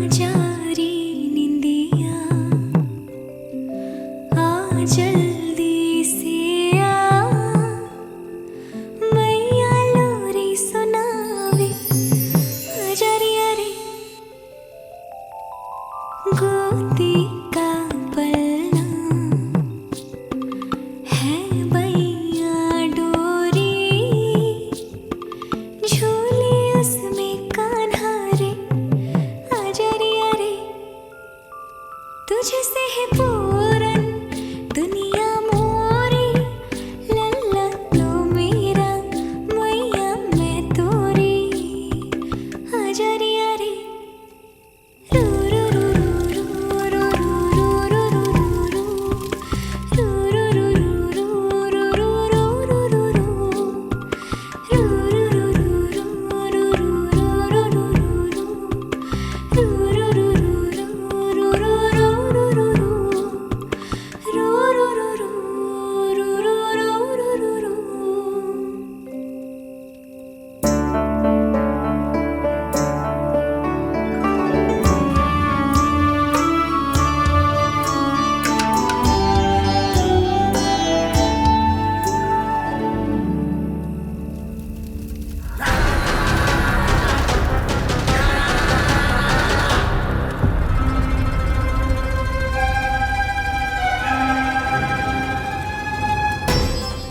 जा रे निंदिया आ जल्दी से आ मैया लोरी सुनावे आजा रे अरे गोदी का पलना है बैया डोरी झूले उसमें कान्हा रे आजा रे अरे तुझसे है पूरन दुनिया मोरी लल्ला तो मेरा मैया मैं तोरी आजा रे अरे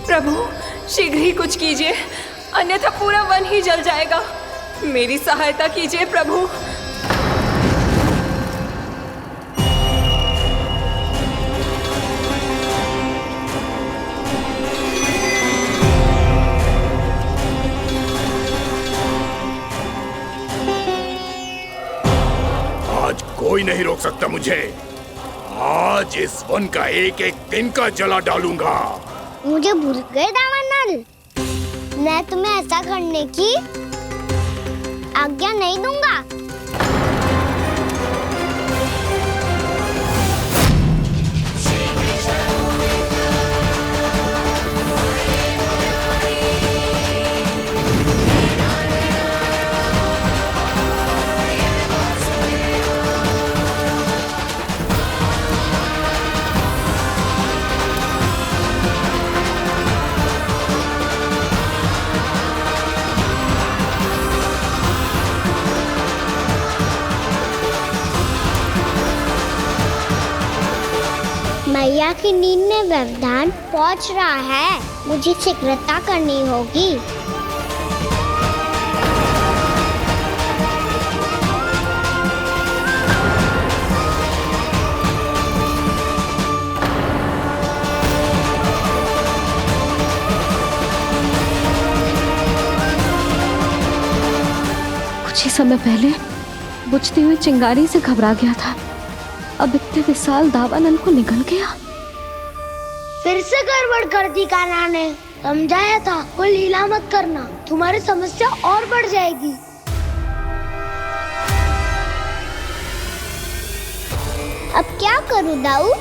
प्रभु शीघ्र ही कुछ कीजिए, अन्यथा पूरा वन ही जल जाएगा। मेरी सहायता कीजिए प्रभु। आज कोई नहीं रोक सकता मुझे। आज इस वन का एक एक दिन का जला डालूंगा। मुझे भूल गए दामानल, मैं तुम्हें ऐसा करने की आज्ञा नहीं दूंगा। मैया की नींद में व्यवधान पहुंच रहा है, मुझे शीघ्रता करनी होगी। कुछ ही समय पहले बुझती हुई चिंगारी से घबरा गया था, अब इतने विशाल दावानल को निगल गया। फिर से गड़बड़ कर दी कान्हा ने। समझाया था कोई लीला मत करना, तुम्हारी समस्या और बढ़ जाएगी। अब क्या करूं दाऊ?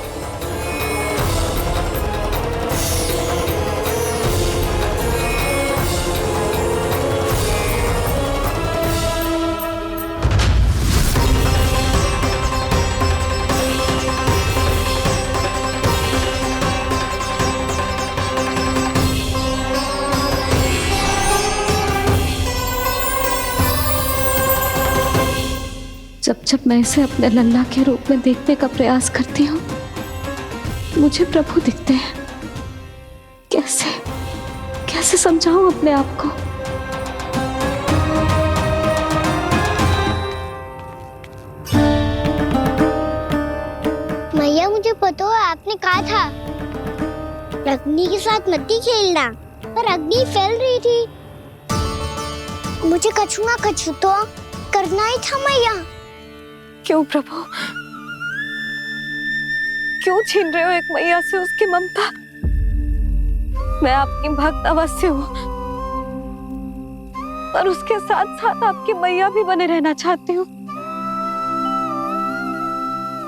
जब जब मैं इसे अपने लल्ला के रूप में देखने का प्रयास करती हूँ, मुझे प्रभु दिखते हैं। कैसे कैसे समझाऊं अपने आप को? मैया मुझे पता है आपने कहा था अग्नि के साथ मत ही खेलना, पर अग्नि फैल रही थी। मुझे कछु ना कछु तो करना ही था मैया। क्यों प्रभु, क्यों छीन रहे हो एक मैया से उसकी ममता? मैं आपकी भक्त अवश्य हूँ, पर उसके साथ साथ आपकी मैया भी बने रहना चाहती हूँ।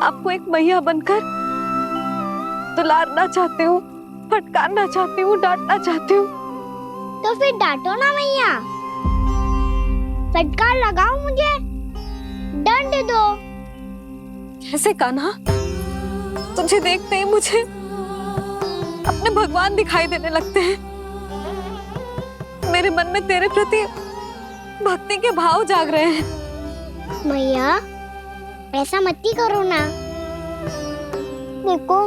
आपको एक मैया बनकर दुलारना चाहती हूँ, फटकारना चाहती हूँ, डांटना चाहती हूँ। तो फिर डांटो ना मैया, फटकार लगाओ मुझे, दंड दो, कैसे कान्हा? तुझे देखते ही मुझे अपने भगवान दिखाई देने लगते हैं। मेरे मन में तेरे प्रति भक्ति के भाव जाग रहे हैं। मैया ऐसा मत ही करो ना। देखो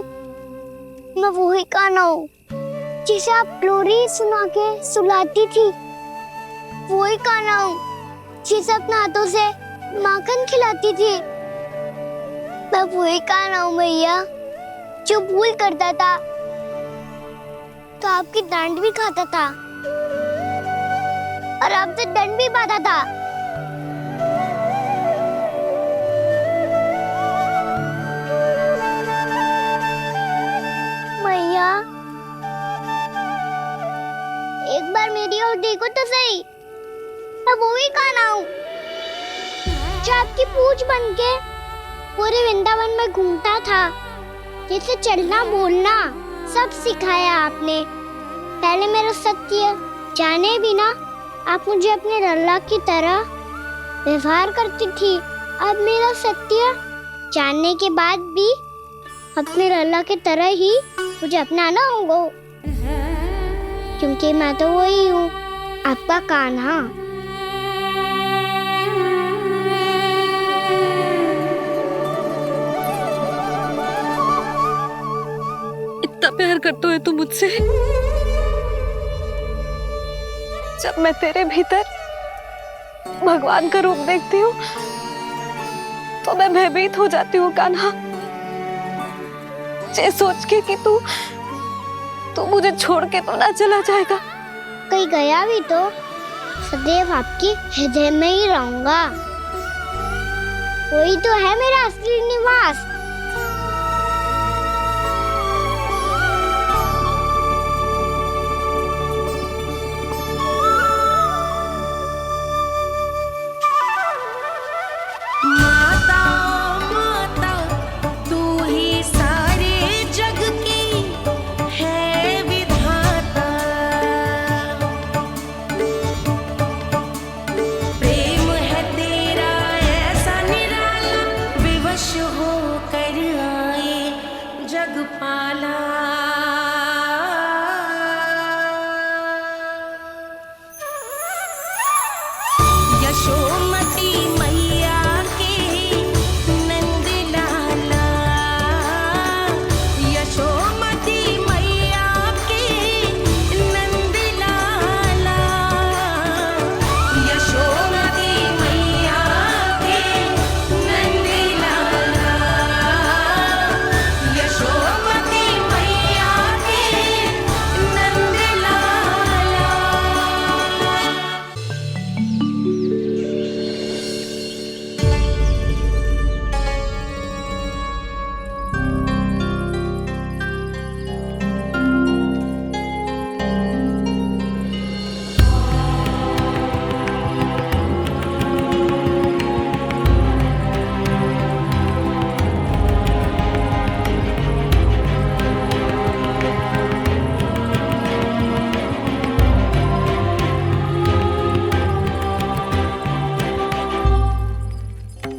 मैं वही कान्हा हूँ जिसे आप लोरी सुना के सुलाती थी। वही कान्हा हूँ जिसे अपने हाथों से माखन खिलाती थी। मैं वही कान्हा हूँ मैया जो भूल करता था तो आपकी डांट भी खाता था और आपसे दंड भी पाता था। मैया एक बार मेरी ओर देखो तो सही। मैं वो ही कान्हा हूँ जो आपकी पूछ बन के पूरे वृंदावन में घूमता था। जैसे चलना बोलना सब सिखाया आपने। पहले मेरा सत्य जाने भी ना आप मुझे अपने लल्ला की तरह व्यवहार करती थी। अब मेरा सत्य जानने के बाद भी अपने लल्ला की तरह ही मुझे अपनाना होगा, क्योंकि मैं तो वही हूँ आपका कान्हा। इतना प्यार करते हो तुम मुझसे? जब मैं तेरे भीतर भगवान का रूप देखती हूँ तो मैं भयभीत हो जाती हूँ कान्हा। ये सोच के कि तू मुझे छोड़ के तो ना चला जाएगा। कहीं गया भी तो सदैव आपके हृदय में ही रहूंगा। वही तो है मेरा असली निवास।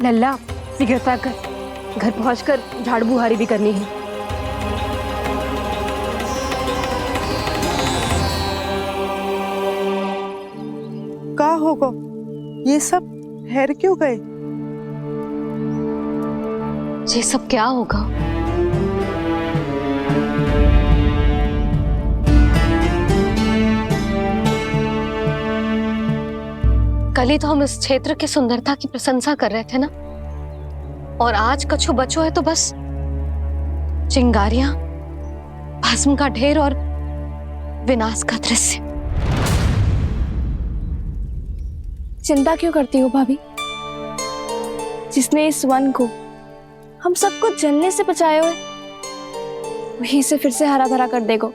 लल्ला शीघ्रता कर, घर पहुंचकर झाड़ू बुहारी भी करनी है। का होगा? ये सब ठहर क्यों गए? ये सब क्या होगा? कल ही तो हम इस क्षेत्र की सुंदरता की प्रशंसा कर रहे थे ना, और आज कछु बचो है तो बस चिंगारियां, भस्म का ढेर और विनाश का दृश्य। चिंता क्यों करती हो भाभी? जिसने इस वन को हम सबको जलने से बचाए हुए, वही इसे फिर से हरा भरा कर देगा।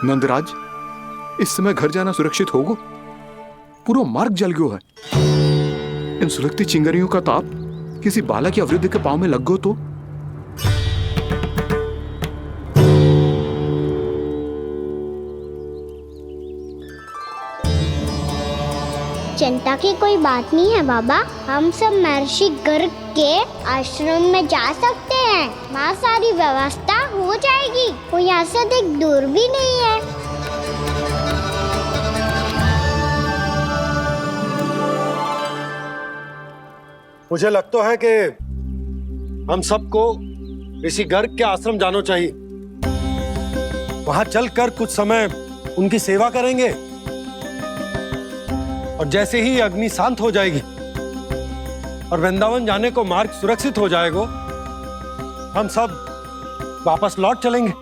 नंदराज, इस समय घर जाना सुरक्षित होगा? पूरा मार्ग जल गयो है। इन सुलगती चिंगारियों का ताप किसी बालक या वृद्ध के पांव में लग गयो, चिंता की कोई बात नहीं है बाबा। हम सब महर्षि गर्ग के आश्रम में जा सकते हैं। वहाँ सारी व्यवस्था हो जाएगी। वो यहाँ से देख दूर भी नहीं है। मुझे लगता है कि हम सबको ऋषि गर्ग के आश्रम जाना चाहिए। वहां चलकर कुछ समय उनकी सेवा करेंगे और जैसे ही अग्नि शांत हो जाएगी और वृंदावन जाने को मार्ग सुरक्षित हो जाएगा, हम सब वापस लौट चलेंगे।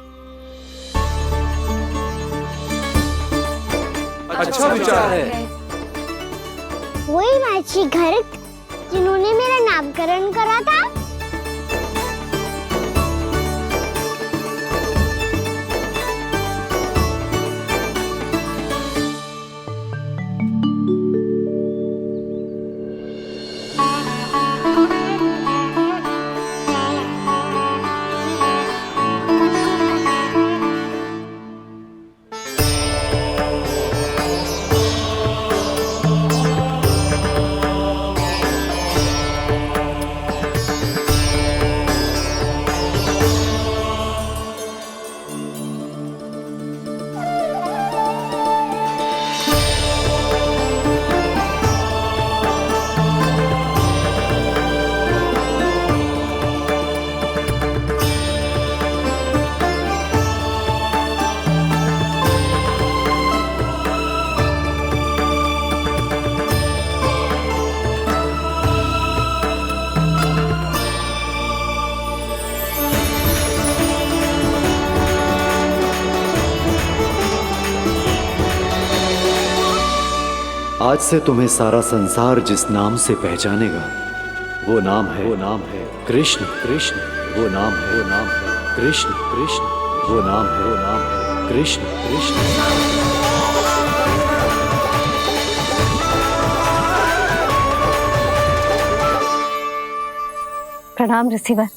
अच्छा विचार है। वही महर्षि गर्ग जिन्होंने मेरा नामकरण करा था। आज से तुम्हें सारा संसार जिस नाम से पहचानेगा वो नाम है कृष्ण। कृष्ण वो नाम है कृष्ण। कृष्ण वो नाम है कृष्ण। कृष्ण। प्रणाम ऋषिवर।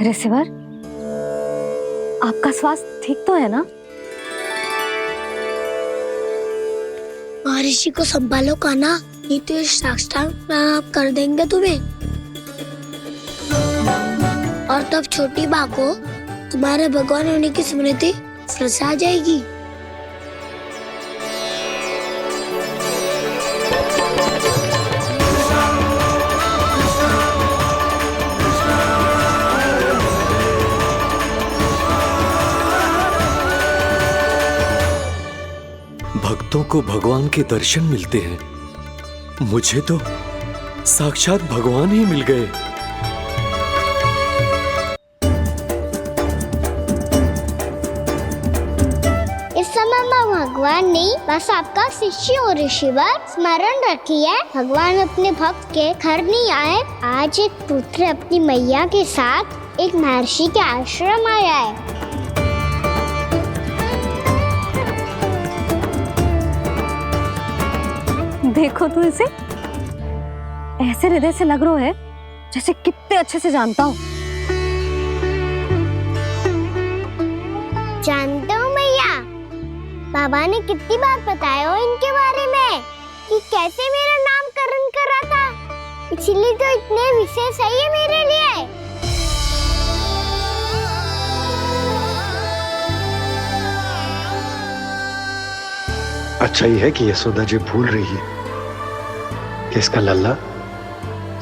ऋषिवर, आपका स्वास्थ्य ठीक तो है ना? महर्षि को संभालो कान्हा, नहीं तो ये साष्टांग प्रणाम कर देंगे तुम्हें। और तब छोटी बा को तुम्हारे भगवान होने की स्मृति फिर से आ जाएगी। भक्तों को भगवान के दर्शन मिलते हैं, मुझे तो साक्षात भगवान ही मिल गए। इस समय मैं भगवान नहीं, बस आपका शिष्य हूँ ऋषिवर। स्मरण रखिए, भगवान अपने भक्त के घर नहीं आए। आज एक पुत्र अपनी मैया के साथ एक महर्षि के आश्रम आया है। देखो तो इसे, ऐसे हृदय से लग रहा है जैसे कितने अच्छे से जानता हूँ। जानते हो मैया, बाबा ने कितनी बार बताया हो इनके बारे में कि कैसे मेरा नामकरण करा था, इसीलिए तो इतने विशेष है ये मेरे लिए। अच्छा ही है कि यशोदा जी भूल रही है कि इसका लल्ला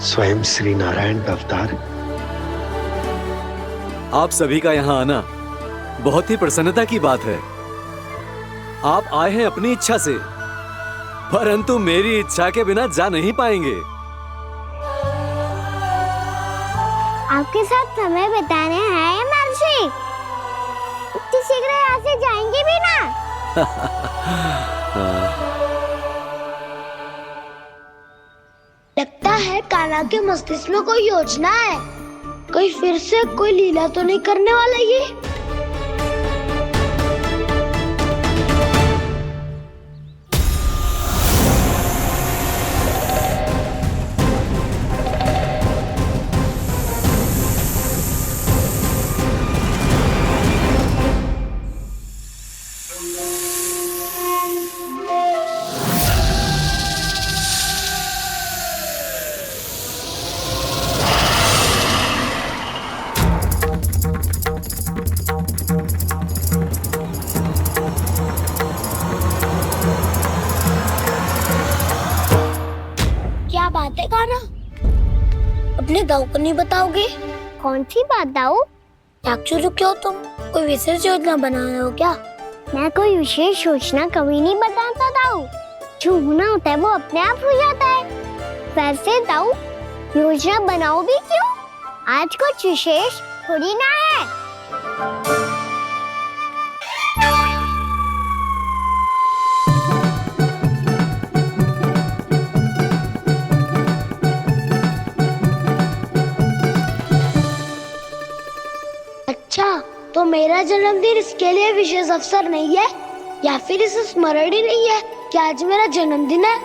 स्वयं श्री नारायण का अवतार है। आप सभी का यहाँ आना बहुत ही प्रसन्नता की बात है। आप आए हैं अपनी इच्छा से, परंतु मेरी इच्छा के बिना जा नहीं पाएंगे। आपके साथ समय बिताने आए महर्षि, इतनी शीघ्र यहाँ से जाएंगे भी ना? लगता है कान्हा के मस्तिष्क में कोई योजना है। कोई फिर से कोई लीला तो नहीं करने वाला ये? दाऊ को नहीं बताओगे? कौन सी बात दाऊ? याकचुरु क्यों तुम कोई विशेष योजना बना रहे हो क्या? मैं कोई विशेष योजना कभी नहीं बताता दाऊ। जो होना होता है वो अपने आप हो जाता है। वैसे दाऊ योजना बनाओ भी क्यों? आज कुछ विशेष थोड़ी ना है। अच्छा, तो मेरा जन्मदिन इसके लिए विशेष अवसर नहीं है या फिर इसे स्मरण ही नहीं है कि आज मेरा जन्मदिन है?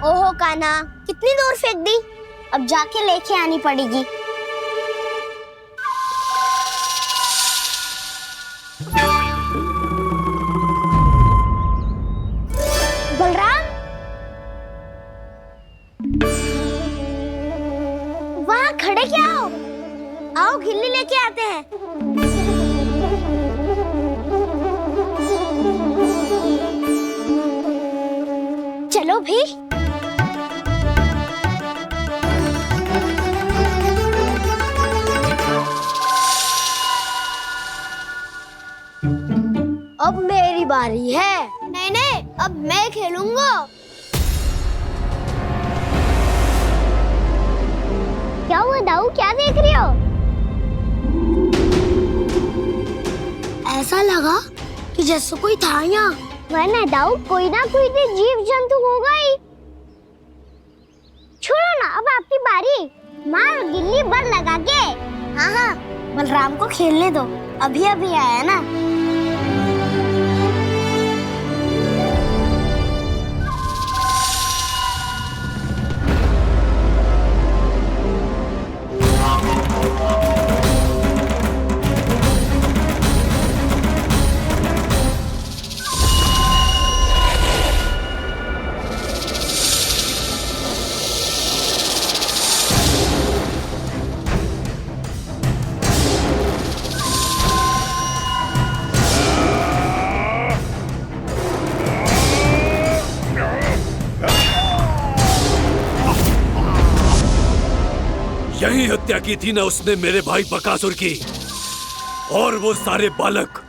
ओहो कान्हा, कितनी दूर फेंक दी? अब जाके लेके आनी पड़ेगी। बलराम, वहाँ खड़े क्या हो? आओ खिल्ली लेके आते हैं। चलो भी। अब मेरी बारी है। नहीं, अब मैं खेलूंगा। क्या हुआ दाऊ, क्या देख रही हो? ऐसा लगा कि जैसे कोई था यहाँ। वरना दाऊ कोई ना कोई तो जीव जंतु होगा ही। छोड़ो ना, अब आपकी बारी। मार गिल्ली बर लगा के। हाँ, बलराम को खेलने दो, अभी अभी आया ना। यही हत्या की थी ना उसने मेरे भाई बकासुर की। और वो सारे बालक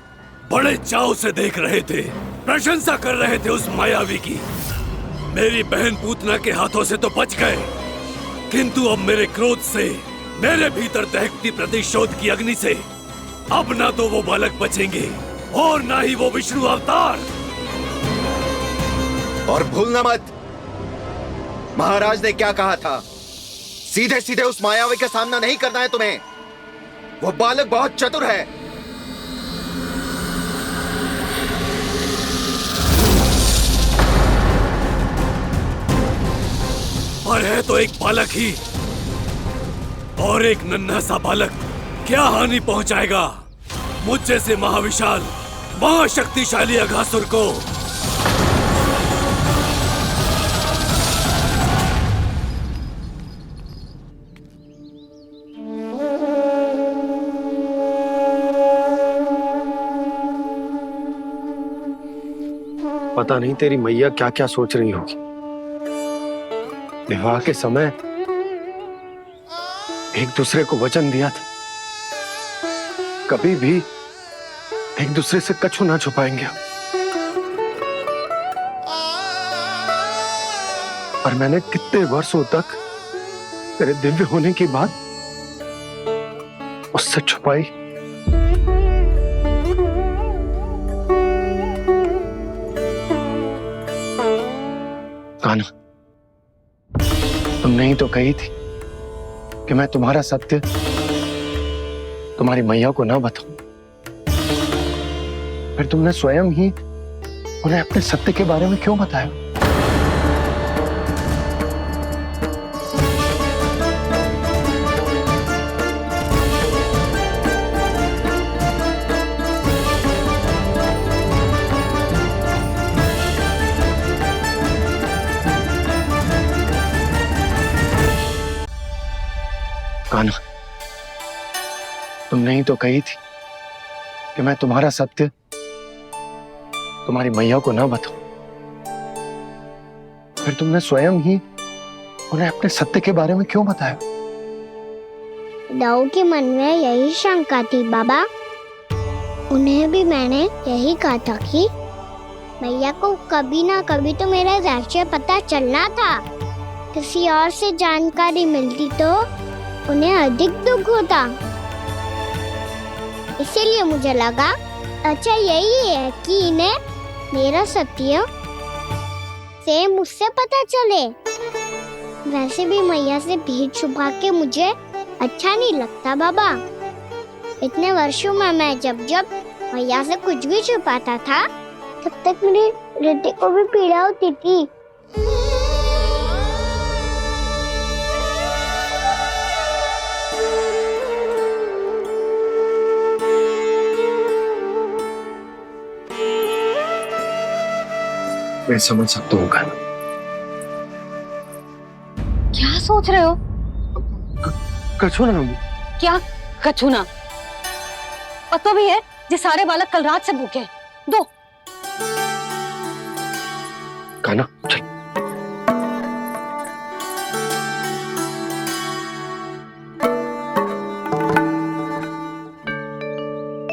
बड़े चाव से देख रहे थे, प्रशंसा कर रहे थे उस मायावी की। मेरी बहन पूतना के हाथों से तो बच गए, किंतु अब मेरे क्रोध से, मेरे भीतर दहकती प्रतिशोध की अग्नि से अब ना तो वो बालक बचेंगे और ना ही वो विष्णु अवतार। और भूलना मत, महाराज ने क्या कहा था, सीधे सीधे उस मायावी का सामना नहीं करना है तुम्हें। वो बालक बहुत चतुर है। पर है तो एक बालक ही, और एक नन्हा सा बालक क्या हानि पहुंचाएगा मुझ जैसे महाविशाल महाशक्तिशाली अघासुर को। पता नहीं तेरी मैया क्या क्या सोच रही होगी। विवाह के समय एक दूसरे को वचन दिया था, कभी भी एक दूसरे से कछु ना छुपाएंगे। और मैंने कितने वर्षों तक तेरे दिव्य होने की बात उससे छुपाई। कान्हा, तुमने ही तो कही थी कि मैं तुम्हारा सत्य तुम्हारी मैया को ना बताऊं। फिर तुमने स्वयं ही उन्हें अपने सत्य के बारे में क्यों बताया? कान्हा, तुमने ही तो कही थी कि मैं तुम्हारा सत्य तुम्हारी मैया को ना बताऊं। फिर तुमने स्वयं ही उन्हें अपने सत्य के बारे में क्यों बताया? दाऊ के मन में यही शंका थी बाबा। उन्हें भी मैंने यही कहा था कि मैया को कभी ना कभी तो मेरा रहस्य पता चलना था। किसी और से जानकारी मिलती तो उन्हें अधिक दुख होता। इसीलिए मुझे लगा अच्छा यही है कि इन्हें मेरा सत्य से मुझसे पता चले। वैसे भी मैया से भेद छुपा के मुझे अच्छा नहीं लगता बाबा। इतने वर्षों में मैं जब जब मैया से कुछ भी छुपाता था तब तक मेरे हृदय को भी पीड़ा होती थी। मैं समझ सकता हूँ कान्हा। क्या सोच रहे हो? कछु ना। क्या कछु ना? पता भी है ये सारे बालक कल रात से भूखे हैं। दो। कान्हा चल।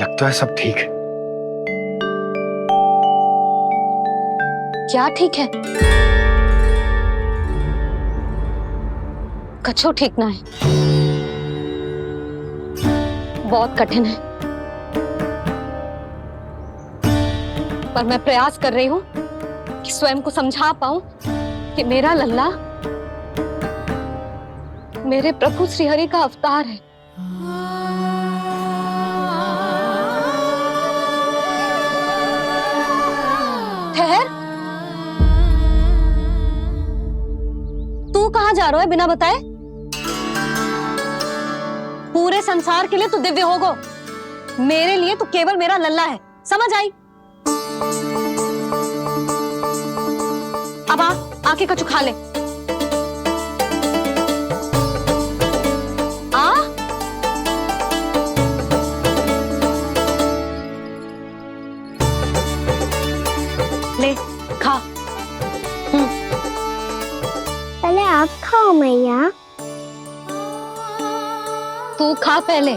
लगता है सब ठीक है। क्या ठीक है? कछु ठीक ना है। बहुत कठिन है, पर मैं प्रयास कर रही हूं कि स्वयं को समझा पाऊं कि मेरा लल्ला मेरे प्रभु श्रीहरि का अवतार है। ठहर, तू कहां जा रहा है बिना बताए? पूरे संसार के लिए तू दिव्य होगो, मेरे लिए तू केवल मेरा लल्ला है। समझ आई? अब आके कछु खा ले। ले खा। पहले आप खाओ मैया। तू खा पहले।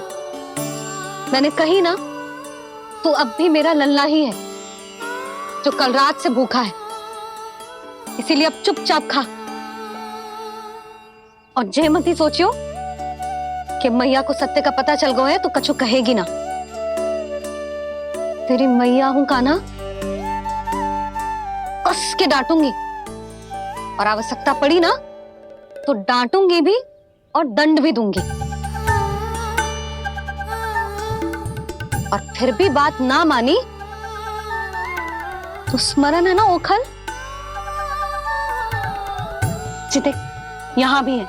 मैंने कही ना, तू अब भी मेरा लल्ला ही है जो कल रात से भूखा है। इसीलिए अब चुपचाप खा। और जे मत ही सोचियो कि मैया को सत्य का पता चल गया है तो कछु कहेगी ना। तेरी मैया हूं कान्हा, कस के डांटूंगी और आवश्यकता पड़ी ना तो डांटूंगी भी और दंड भी दूंगी। और फिर भी बात ना मानी तो स्मरण है ना ओखल? देख यहां भी है।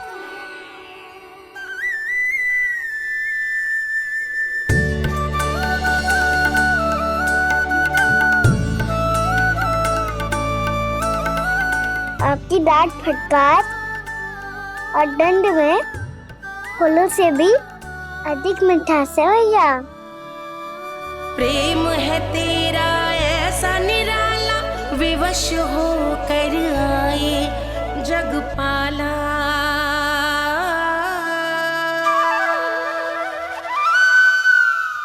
आपकी डांट फटकार और दंड में फूलों से भी अधिक मिठास है भैया। प्रेम है तेरा ऐसा निराला, विवश हो कर आए जग पाला।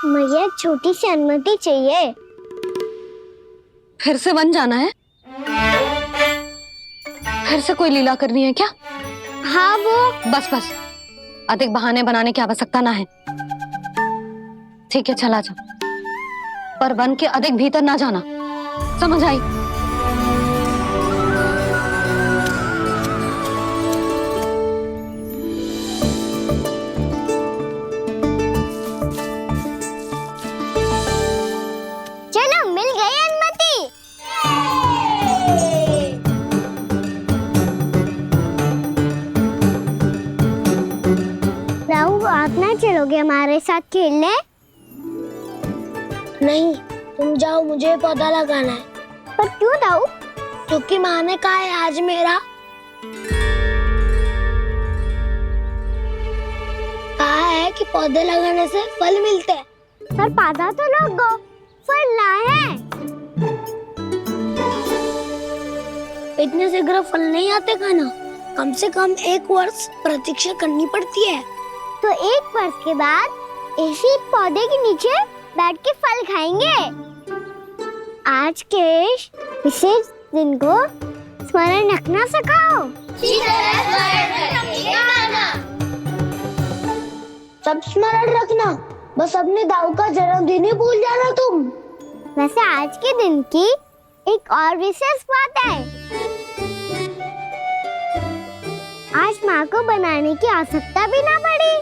मैया छोटी सी अनुमति चाहिए। फिर से वन जाना है? फिर से कोई लीला करनी है क्या? हाँ वो। बस बस, अधिक बहाने बनाने की आवश्यकता ना है। ठीक है चला जा, पर वन के अधिक भीतर ना जाना। समझ आई? चलो मिल गई अनुमति। राहु आप ना चलोगे हमारे साथ खेलने? नहीं, तुम जाओ, मुझे पौधा लगाना है। पर क्यों राहु? क्योंकि माँ ने कहा है आज मेरा कहा है कि पौधे लगाने से फल मिलते हैं। पर पौधा तो लगो, फल ना है। इतने शीघ्र फल नहीं आते खाना, कम से कम 1 वर्ष प्रतीक्षा करनी पड़ती है। तो 1 वर्ष के बाद इसी पौधे के नीचे बैठ के फल खाएंगे। आज के इस विशेष दिन को स्मरण रखना सिखाओ। सब स्मरण रखना, बस अपने दाऊ का जन्मदिन ही भूल जाना तुम। वैसे आज के दिन की एक और विशेष बात है। आज माँ को बनाने की आवश्यकता भी ना पड़ी,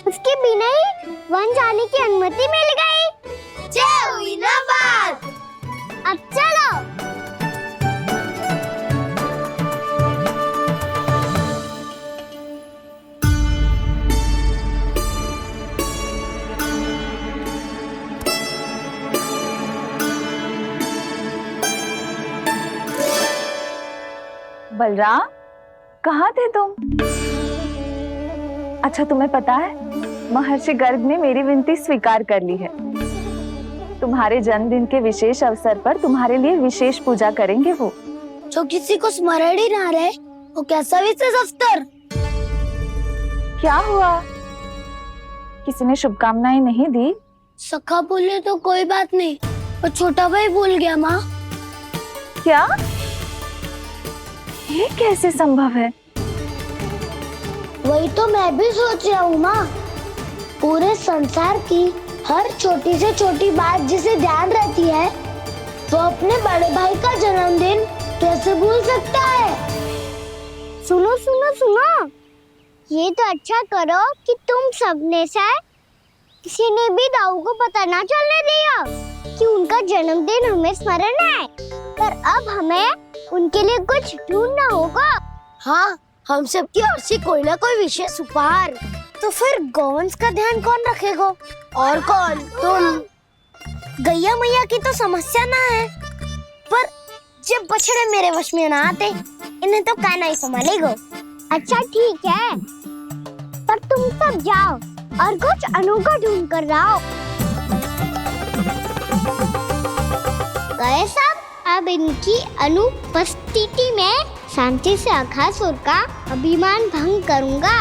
उसके बिना ही वन जाने की अनुमति मिल गई। जय हुई ना बात। अब चलो। बलराम, कहाँ थे तुम? अच्छा, तुम्हें पता है महर्षि गर्ग ने मेरी विनती स्वीकार कर ली है। तुम्हारे जन्मदिन के विशेष अवसर पर तुम्हारे लिए विशेष पूजा करेंगे वो। जो किसी को स्मरण ही ना रहे, वो कैसा विशेष अवसर? क्या हुआ? किसी ने शुभकामनाएं नहीं दी? सखा बोले तो कोई बात नहीं, पर छोटा भाई भूल गया माँ। क्या? ये कैसे संभव है? वही तो मैं भी सोच रहा हूँ माँ। पूरे संसार की हर छोटी से छोटी बात जिसे ध्यान रहती है, वो अपने बड़े भाई का जन्मदिन कैसे भूल सकता है? सुनो सुनो सुनो, ये तो अच्छा करो कि तुम सबने से किसी ने भी दाऊ को पता ना चलने दिया कि उनका जन्मदिन हमें स्मरण है। पर अब हमें उनके लिए कुछ ढूंढना होगा। हाँ, हम सबकी ओर से कोई ना कोई विशेष उपहार। तो फिर गौवंश का ध्यान कौन रखेगा? और कौन? तुम। गैया मैया की तो समस्या ना है, पर जब बछड़े मेरे वश में ना आते, इन्हें तो कान्हा ही संभालेगा। अच्छा ठीक है, पर तुम सब जाओ और कुछ अनोखा ढूंढ कर लाओ। गए सब? अब इनकी अनुपस्थिति में शांति से अघासुर का अभिमान भंग करूंगा।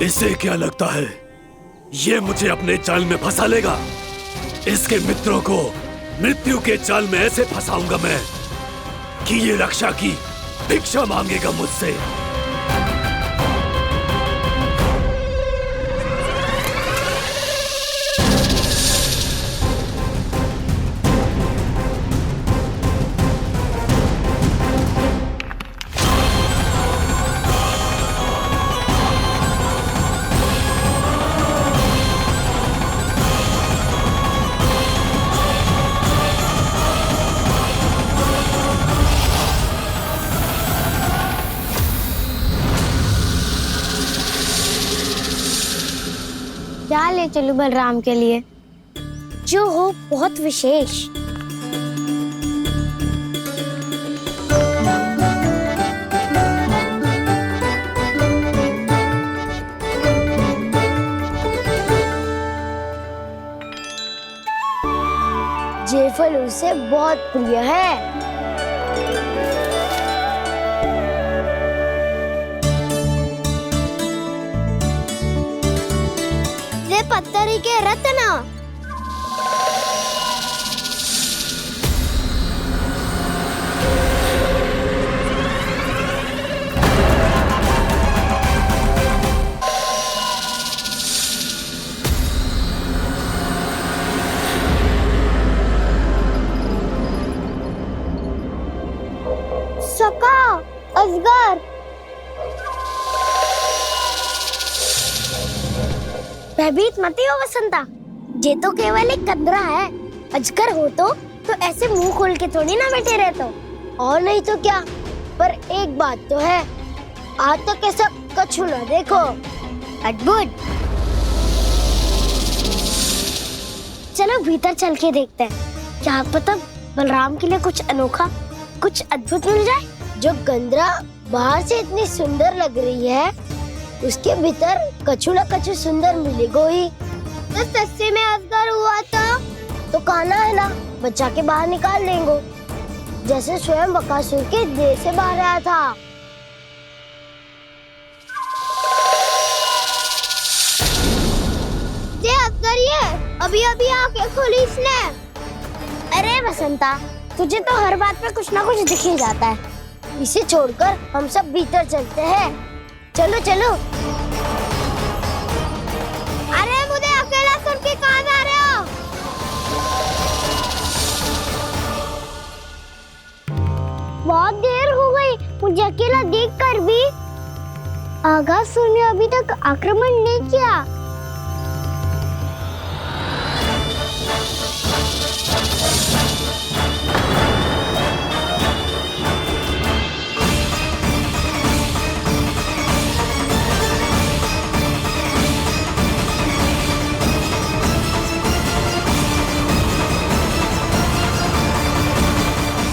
इसे क्या लगता है ये मुझे अपने जाल में फंसा लेगा? इसके मित्रों को मृत्यु के जाल में ऐसे फंसाऊंगा मैं कि ये रक्षा की भिक्षा मांगेगा मुझसे। क्या ले चलूं बलराम के लिए जो हो बहुत विशेष? ये फल उसे बहुत प्रिय है। पत्थरी के रत्न। सका, अजगर। भयभीत मत हो वसंता, ये तो केवल एक कंदरा है। अजगर हो तो ऐसे मुंह खोल के थोड़ी ना बैठे रहते हो। और नहीं तो क्या, पर एक बात तो है, आज तक ऐसा कछु ना देखो। अद्भुत। चलो भीतर चल के देखते हैं, क्या पता बलराम के लिए कुछ अनोखा, कुछ अद्भुत मिल जाए। जो गंदरा बाहर से इतनी सुंदर लग रही है, उसके भीतर कछु न कछु सुंदर मिलेगा ही। तो सच्चे में अजगर हुआ तो कान्हा है ना, बच्चा के बाहर निकाल लेंगे, जैसे स्वयं बकासुर के देह से बाहर आया था। ये अजगर ही है, अभी अभी आंखें खोली इसने। अरे बसंता, तुझे तो हर बात पे कुछ ना कुछ दिख ही जाता है। इसे छोड़कर हम सब भीतर चलते हैं। चलो चलो। अरे मुझे अकेला सुन के कहाँ जा रहे हो? बहुत देर हो गई मुझे अकेला देखकर भी। आगासुर ने अभी तक आक्रमण नहीं किया।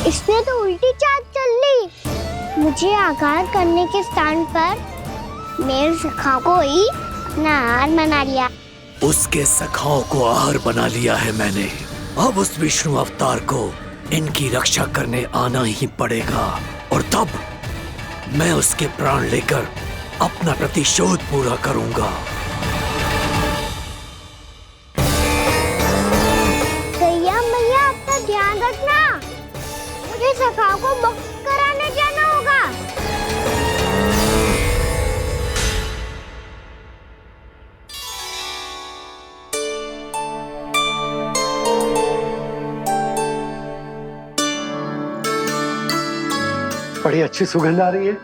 इसने तो उल्टी चाल चल ली। मुझे आघात करने के स्थान पर मेरे सखा को ही अपना आहार बना लिया। उसके सखाओं को आहार बना लिया है मैंने। अब उस विष्णु अवतार को इनकी रक्षा करने आना ही पड़ेगा, और तब मैं उसके प्राण लेकर अपना प्रतिशोध पूरा करूंगा। गैया मैया, अपना ध्यान रखना। मुझे सखा को मुक्त कराने जाना होगा। बड़ी अच्छी सुगंध आ रही है।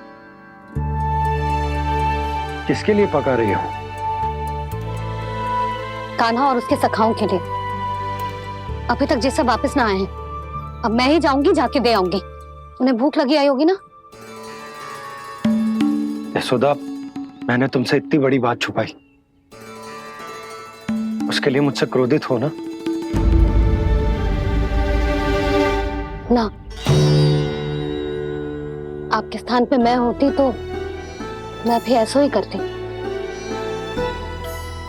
किसके लिए पका रही हो? कान्हा और उसके सखाओं के लिए। अभी तक जैसे वापस ना आए हैं, अब मैं ही जाऊंगी, जाके दे आऊंगी। उन्हें भूख लगी आई होगी ना। यशोदा, मैंने तुमसे इतनी बड़ी बात छुपाई, उसके लिए मुझसे क्रोधित हो ना? ना, आपके स्थान पे मैं होती तो मैं भी ऐसा ही करती।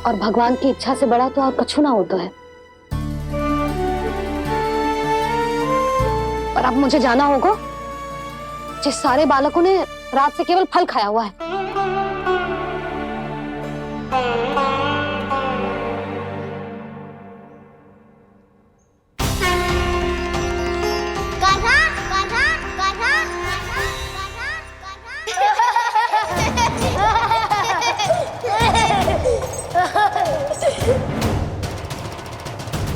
और भगवान की इच्छा से बड़ा तो और कछु ना होता है। और अब मुझे जाना होगा। जिस सारे बालकों ने रात से केवल फल खाया हुआ है। कान्हा, कान्हा, कान्हा,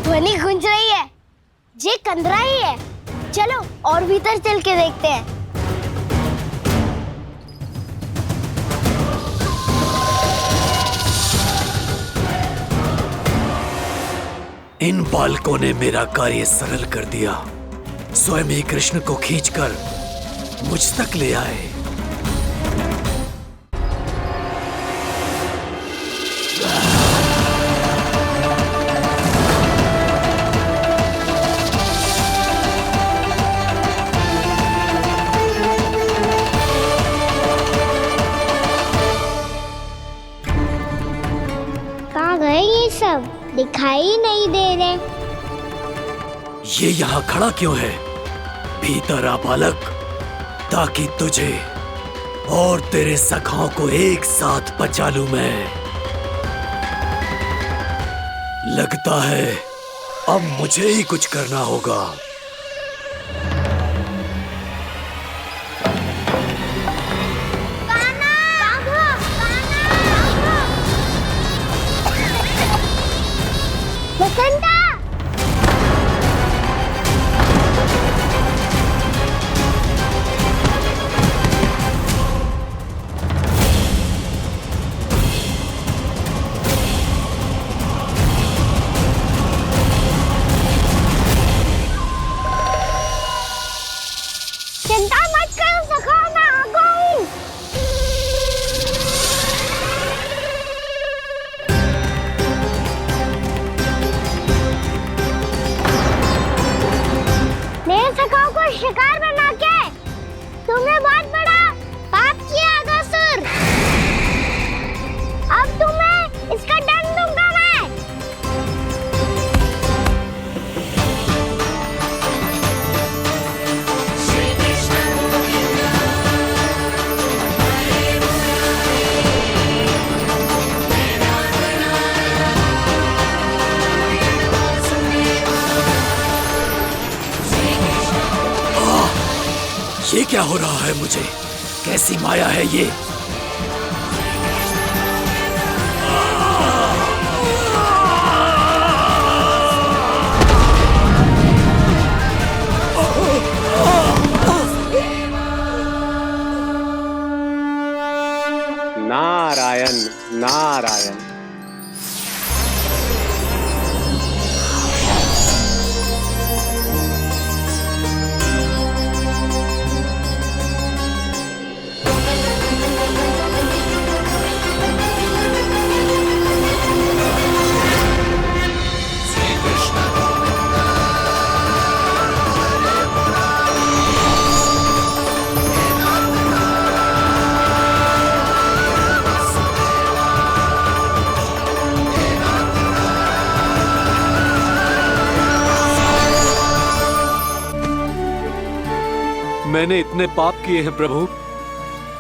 ध्वनि गूंज रही है। ये कंदरा ही है। चलो और भीतर चल के देखते हैं। इन बालकों ने मेरा कार्य सरल कर दिया। स्वयं ही कृष्ण को खींचकर मुझ तक ले आए। सब दिखाई नहीं दे रहे। ये यहाँ खड़ा क्यों है? भीतर आ बालक, ताकि तुझे और तेरे सखाओं को एक साथ बचा लूं मैं। लगता है अब मुझे ही कुछ करना होगा। बसंता! चिंता मत करो सखा, मैं आ गई। मेरे सखाओं को शिकार बना के तुमने बहुत बड़ा पाप किया अगासुर। ये क्या हो रहा है मुझे? कैसी माया है ये? नारायण नारायण। मैंने इतने पाप किए हैं प्रभु,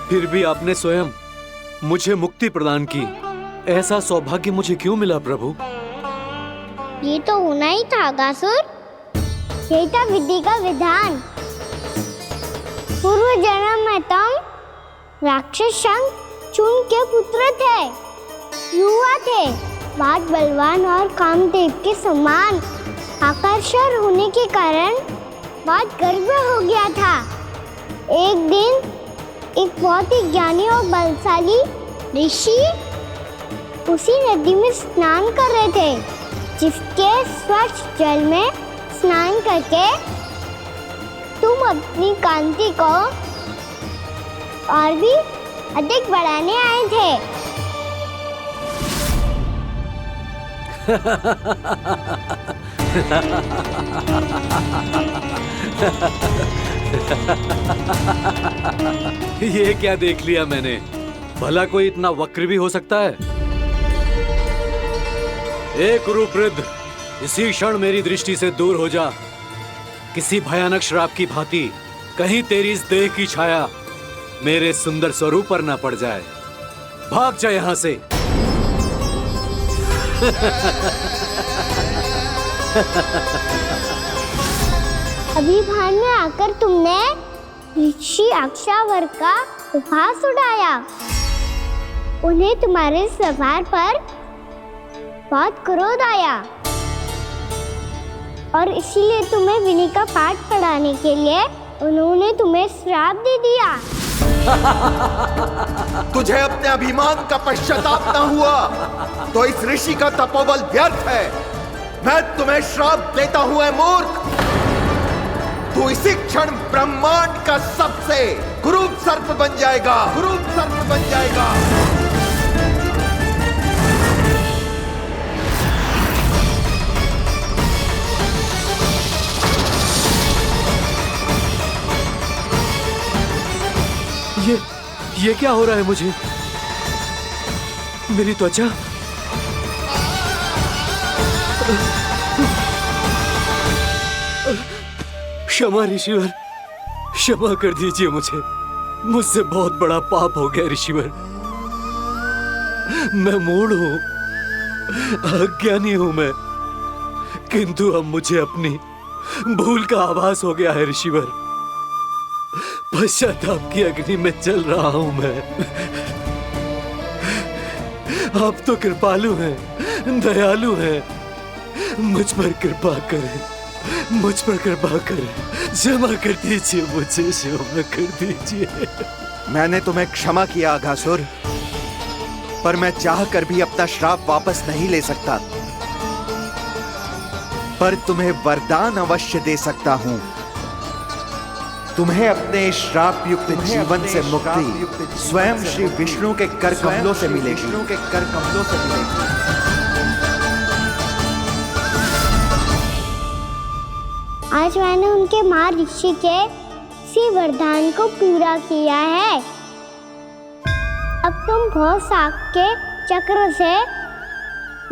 फिर भी आपने स्वयं मुझे मुक्ति प्रदान की। ऐसा सौभाग्य मुझे क्यों मिला प्रभु? ये तो होना ही था अगासुर। यही था विधि का विधान। पूर्व जन्म में तुम राक्षस शंखचूड़ के पुत्र थे, युवा थे, बहुत बलवान और कामदेव के समान। आकर्षण होने के कारण बहुत गर्व हो गया था। एक दिन एक बहुत ही ज्ञानी और बलशाली ऋषि उसी नदी में स्नान कर रहे थे, जिसके स्वच्छ जल में स्नान करके तुम अपनी कांति को और भी अधिक बढ़ाने आए थे। ये क्या देख लिया मैंने? भला कोई इतना वक्र भी हो सकता है? एक कुरुवृद्ध, इसी क्षण मेरी दृष्टि से दूर हो जा। किसी भयानक श्राप की भांति कहीं तेरी इस देह की छाया मेरे सुंदर स्वरूप पर न पड़ जाए। भाग जा यहाँ से। अभी भान में आकर तुमने ऋषि अक्षावर का उपहास उड़ाया। उन्हें तुम्हारे व्यवहार पर बहुत क्रोध आया और इसीलिए तुम्हें विनय का पाठ पढ़ाने के लिए उन्होंने तुम्हें श्राप दे दिया। तुझे अपने अभिमान का पश्चाताप न हुआ तो इस ऋषि का तपोबल व्यर्थ है। मैं तुम्हें श्राप देता हूं ऐ मूर्ख। तू इसी क्षण ब्रह्मांड का सबसे क्रूर सर्प बन जाएगा, क्रूर सर्प बन जाएगा। ये क्या हो रहा है मुझे? मेरी त्वचा क्षमा ऋषिवर, क्षमा कर दीजिए मुझे। मुझसे बहुत बड़ा पाप हो गया ऋषिवर। मैं मूढ़ हूं, अज्ञानी हूं मैं, किंतु अब मुझे अपनी भूल का आभास हो गया है ऋषिवर। पश्चाताप की अग्नि में जल रहा हूं मैं। आप तो कृपालु हैं, दयालु हैं, मुझ पर कृपा करें, मुझ पर कृपा करें। क्षमा कर दीजिए मुझे, क्षमा कर दीजिए। मैंने तुम्हें क्षमा किया अघासुर, पर मैं चाह कर भी अपना श्राप वापस नहीं ले सकता। पर तुम्हें वरदान अवश्य दे सकता हूं। तुम्हें अपने श्राप युक्त जीवन से मुक्ति स्वयं श्री विष्णु के कर कमलों से मिलेगी। आज मैंने उनके मां ऋषि के इसी वरदान को पूरा किया है। अब तुम भव साग के चक्र से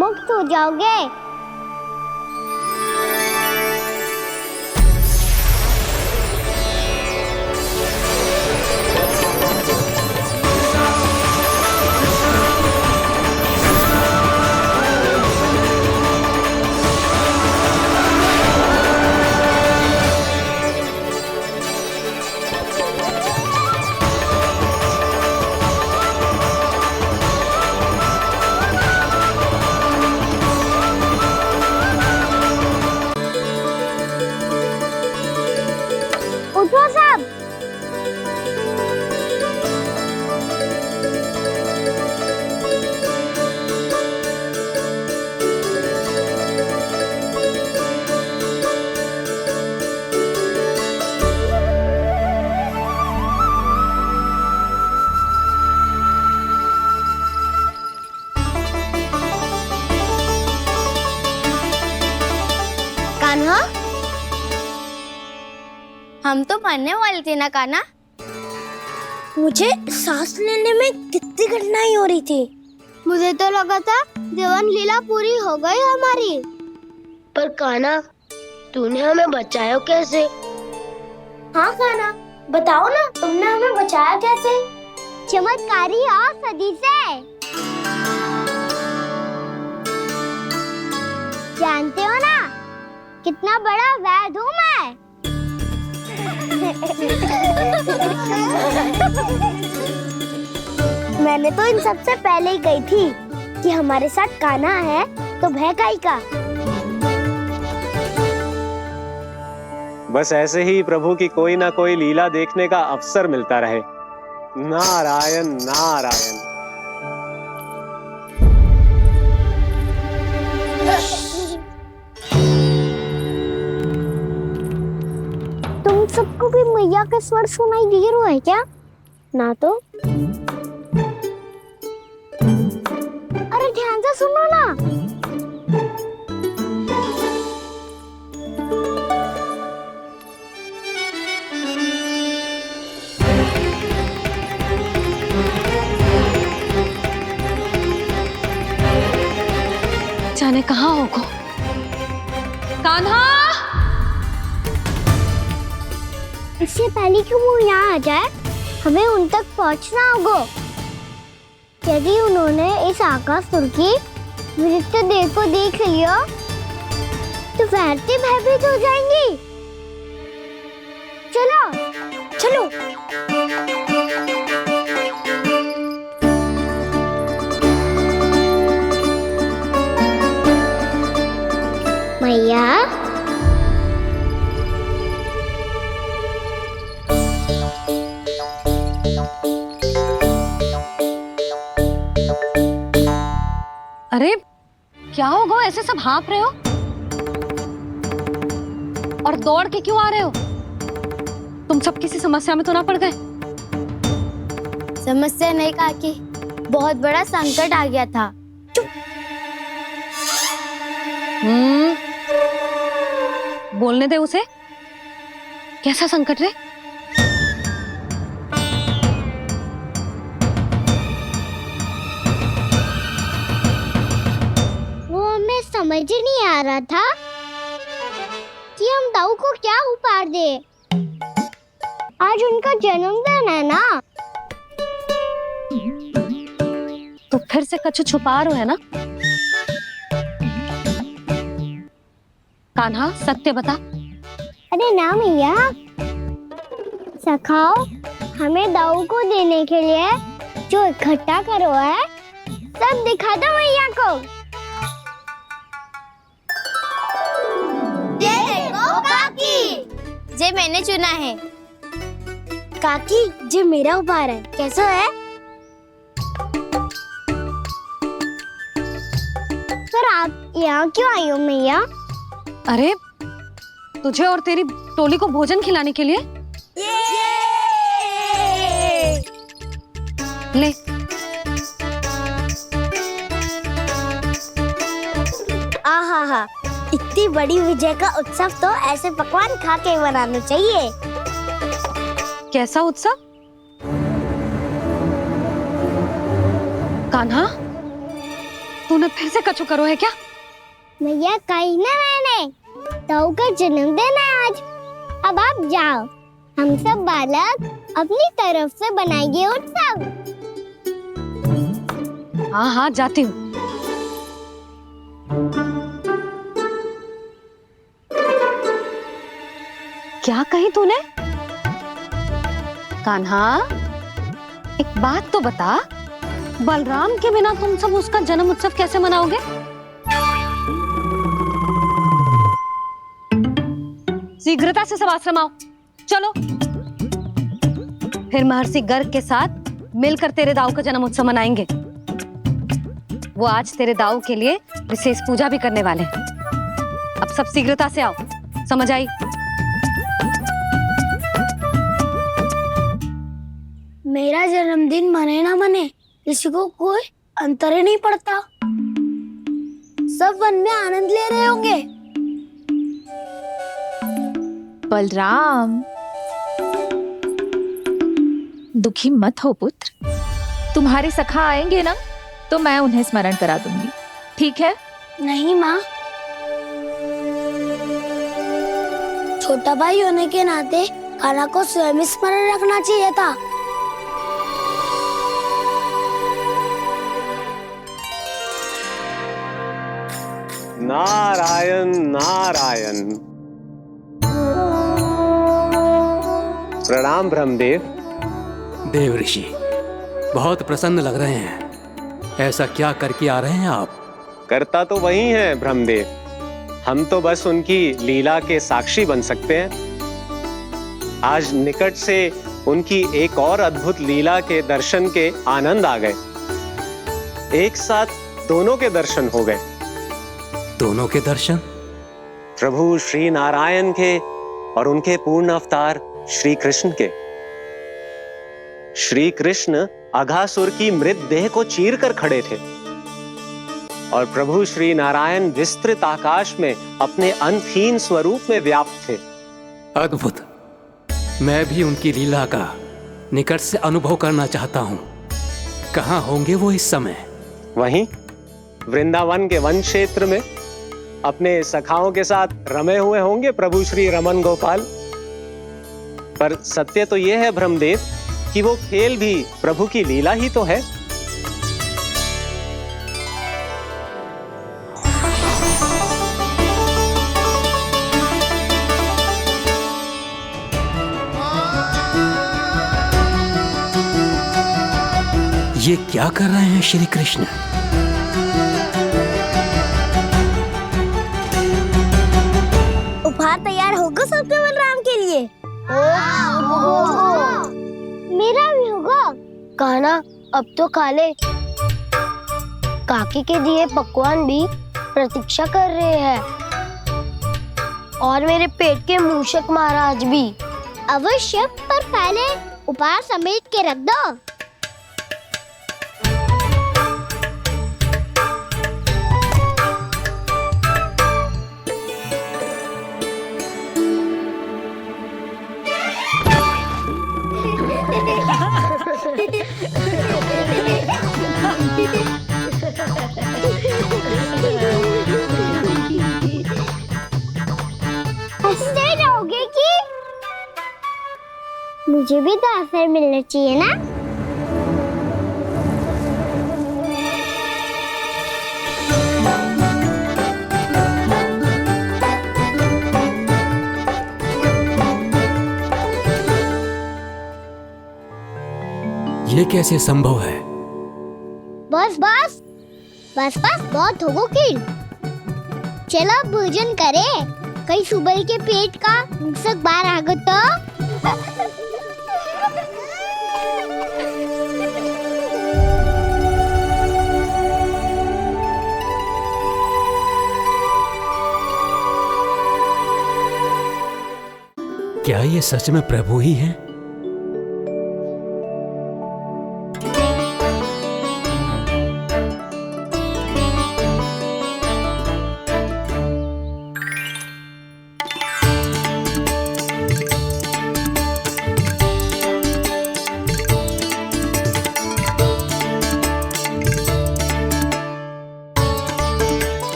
मुक्त हो जाओगे। हम तो मरने वाले थे ना कान्हा। मुझे सांस लेने में कितनी कठिनाई हो रही थी। मुझे तो लगा था जीवन लीला पूरी हो गई हमारी। पर कान्हा, तूने हमें बचाया कैसे? हाँ कान्हा, बताओ ना, तुमने हमें बचाया कैसे? चमत्कारी औषधि से। जानते हो ना कितना बड़ा वैद्य हूँ मैं। मैंने तो इन सबसे पहले ही कही थी कि हमारे साथ कान्हा है तो भय काई का। बस ऐसे ही प्रभु की कोई ना कोई लीला देखने का अवसर मिलता रहे। नारायण नारायण। तुम सबको भी मैया का स्वर सुनाई दे रहा है क्या? ना तो। अरे ध्यान से सुनो ना। जाने कहाँ होगा। कान्हा! इससे पहले कि वो यहाँ आ जाए, हमें उन तक पहुँचना होगा। यदि उन्होंने इस आकासुर की नृत्य देह को देख लिया, तो वैरती भयभीत हो जाएंगी। चलो, चलो। मैया, अरे क्या होगा, ऐसे सब हाँफ रहे हो और दौड़ के क्यों आ रहे हो? तुम सब किसी समस्या में तो ना पड़ गए? समस्या नहीं काकी, बहुत बड़ा संकट आ गया था। बोलने दे उसे। कैसा संकट रे? वो हमें समझ ही नहीं आ रहा था कि हम दाऊ को क्या उपहार दे। आज उनका जन्मदिन है ना। तो फिर से कछु छुपा रहे हो है ना? कान्हा, सत्य बता। अरे ना मैया, सखाओ, हमें दाऊ को देने के लिए जो इकट्ठा करो है, सब दिखा दो मैया को। ये देखो काकी, जे मैंने चुना है। काकी, जे मेरा उपहार है, कैसा है? पर आप यहाँ क्यों आई हो मैया? अरे तुझे और तेरी टोली को भोजन खिलाने के लिए। ले। आहा, इतनी बड़ी विजय का उत्सव तो ऐसे पकवान खा के मनाना चाहिए। कैसा उत्सव? कान्हा, तूने फिर से कछु करो है क्या? मैया, कहीं ना मैंने, दाऊ का जन्मदिन है आज। अब आप जाओ, हम सब बालक अपनी तरफ से बनाएंगे उत्सव। हाँ हाँ, जाती हूँ। क्या कही तूने? कान्हा, एक बात तो बता, बलराम के बिना तुम सब उसका जन्म उत्सव कैसे मनाओगे? शीघ्रता से सब आश्रम आओ, चलो। फिर महर्षि गर्ग के साथ मिलकर तेरे दाऊ का जन्म उत्सव मनाएंगे। वो आज तेरे दाऊ के लिए विशेष पूजा भी करने वाले हैं। अब सब शीघ्रता से आओ, समझ आई? मेरा जन्मदिन मने ना मने, किसी को कोई अंतर ही नहीं पड़ता। सब वन में आनंद ले रहे होंगे। बलराम, दुखी मत हो पुत्र, तुम्हारे सखा आएंगे ना तो मैं उन्हें स्मरण करा दूंगी, ठीक है? नहीं माँ, छोटा भाई होने के नाते कान्हा को स्वयं स्मरण रखना चाहिए था। नारायण नारायण। प्रणाम ब्रह्मदेव। देव ऋषि, बहुत प्रसन्न लग रहे हैं। ऐसा क्या करके आ रहे हैं आप? करता तो वही है ब्रह्मदेव, हम तो बस उनकी लीला के साक्षी बन सकते हैं। आज निकट से उनकी एक और अद्भुत लीला के दर्शन के आनंद आ गए। एक साथ दोनों के दर्शन हो गए। दोनों के दर्शन? प्रभु श्री नारायण के और उनके पूर्ण अवतार श्री कृष्ण के। श्री कृष्ण अघासुर की मृत देह को चीर कर खड़े थे और प्रभु श्री नारायण विस्तृत आकाश में अपने अंतहीन स्वरूप में व्याप्त थे। अद्भुत। मैं भी उनकी लीला का निकट से अनुभव करना चाहता हूं। कहां होंगे वो इस समय? वहीं वृंदावन के वन क्षेत्र में अपने सखाओं के साथ रमे हुए होंगे प्रभु श्री रमन गोपाल। पर सत्य तो यह है ब्रह्मदेव कि वो खेल भी प्रभु की लीला ही तो है। ये क्या कर रहे हैं श्री कृष्ण? उपहार तैयार होगा सबके बलराम के लिए? मेरा भी होगा। कान्हा अब तो खा ले। काकी के दिए पकवान भी प्रतीक्षा कर रहे हैं और मेरे पेट के मूषक महाराज भी। अवश्य, पर पहले उपहार समेट के रख दो। हंसते रहोगे कि? मुझे भी तो अवसर मिलना चाहिए ना। ये कैसे संभव है? बस बस बस बस बहुत होगो किल। चलो भोजन करे, कई सुबह के पेट का मूषक बाहर आ गो तो। क्या ये सच में प्रभु ही हैं?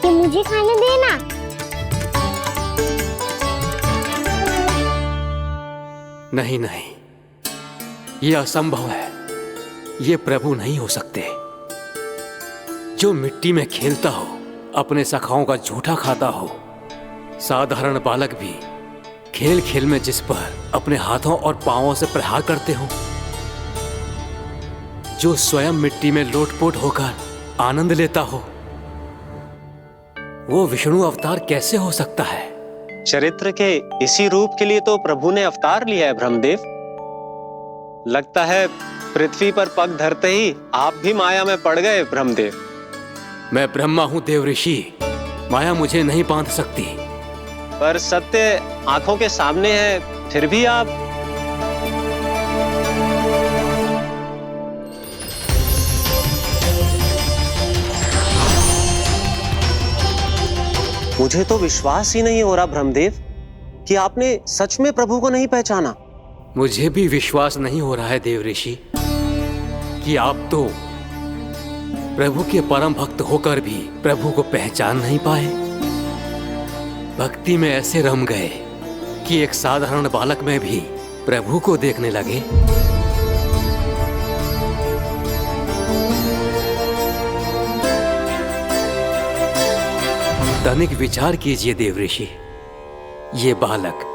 मुझे खाने देना। नहीं नहीं, ये असंभव है। ये प्रभु नहीं हो सकते। जो मिट्टी में खेलता हो, अपने सखाओं का झूठा खाता हो, साधारण बालक भी खेल खेल में जिस पर अपने हाथों और पांवों से प्रहार करते हो, जो स्वयं मिट्टी में लोटपोट होकर आनंद लेता हो, वो विष्णु अवतार कैसे हो सकता है? चरित्र के इसी रूप के लिए तो प्रभु ने अवतार लिया है ब्रह्मदेव। लगता है पृथ्वी पर पग धरते ही आप भी माया में पड़ गए ब्रह्मदेव। मैं ब्रह्मा हूं देव ऋषि, माया मुझे नहीं बांध सकती। पर सत्य आंखों के सामने है, फिर भी आप। मुझे तो विश्वास ही नहीं हो रहा ब्रह्मदेव कि आपने सच में प्रभु को नहीं पहचाना। मुझे भी विश्वास नहीं हो रहा है देव ऋषि कि आप तो प्रभु के परम भक्त होकर भी प्रभु को पहचान नहीं पाए। भक्ति में ऐसे रम गए कि एक साधारण बालक में भी प्रभु को देखने लगे। तनिक विचार कीजिए देव ऋषि, ये बालक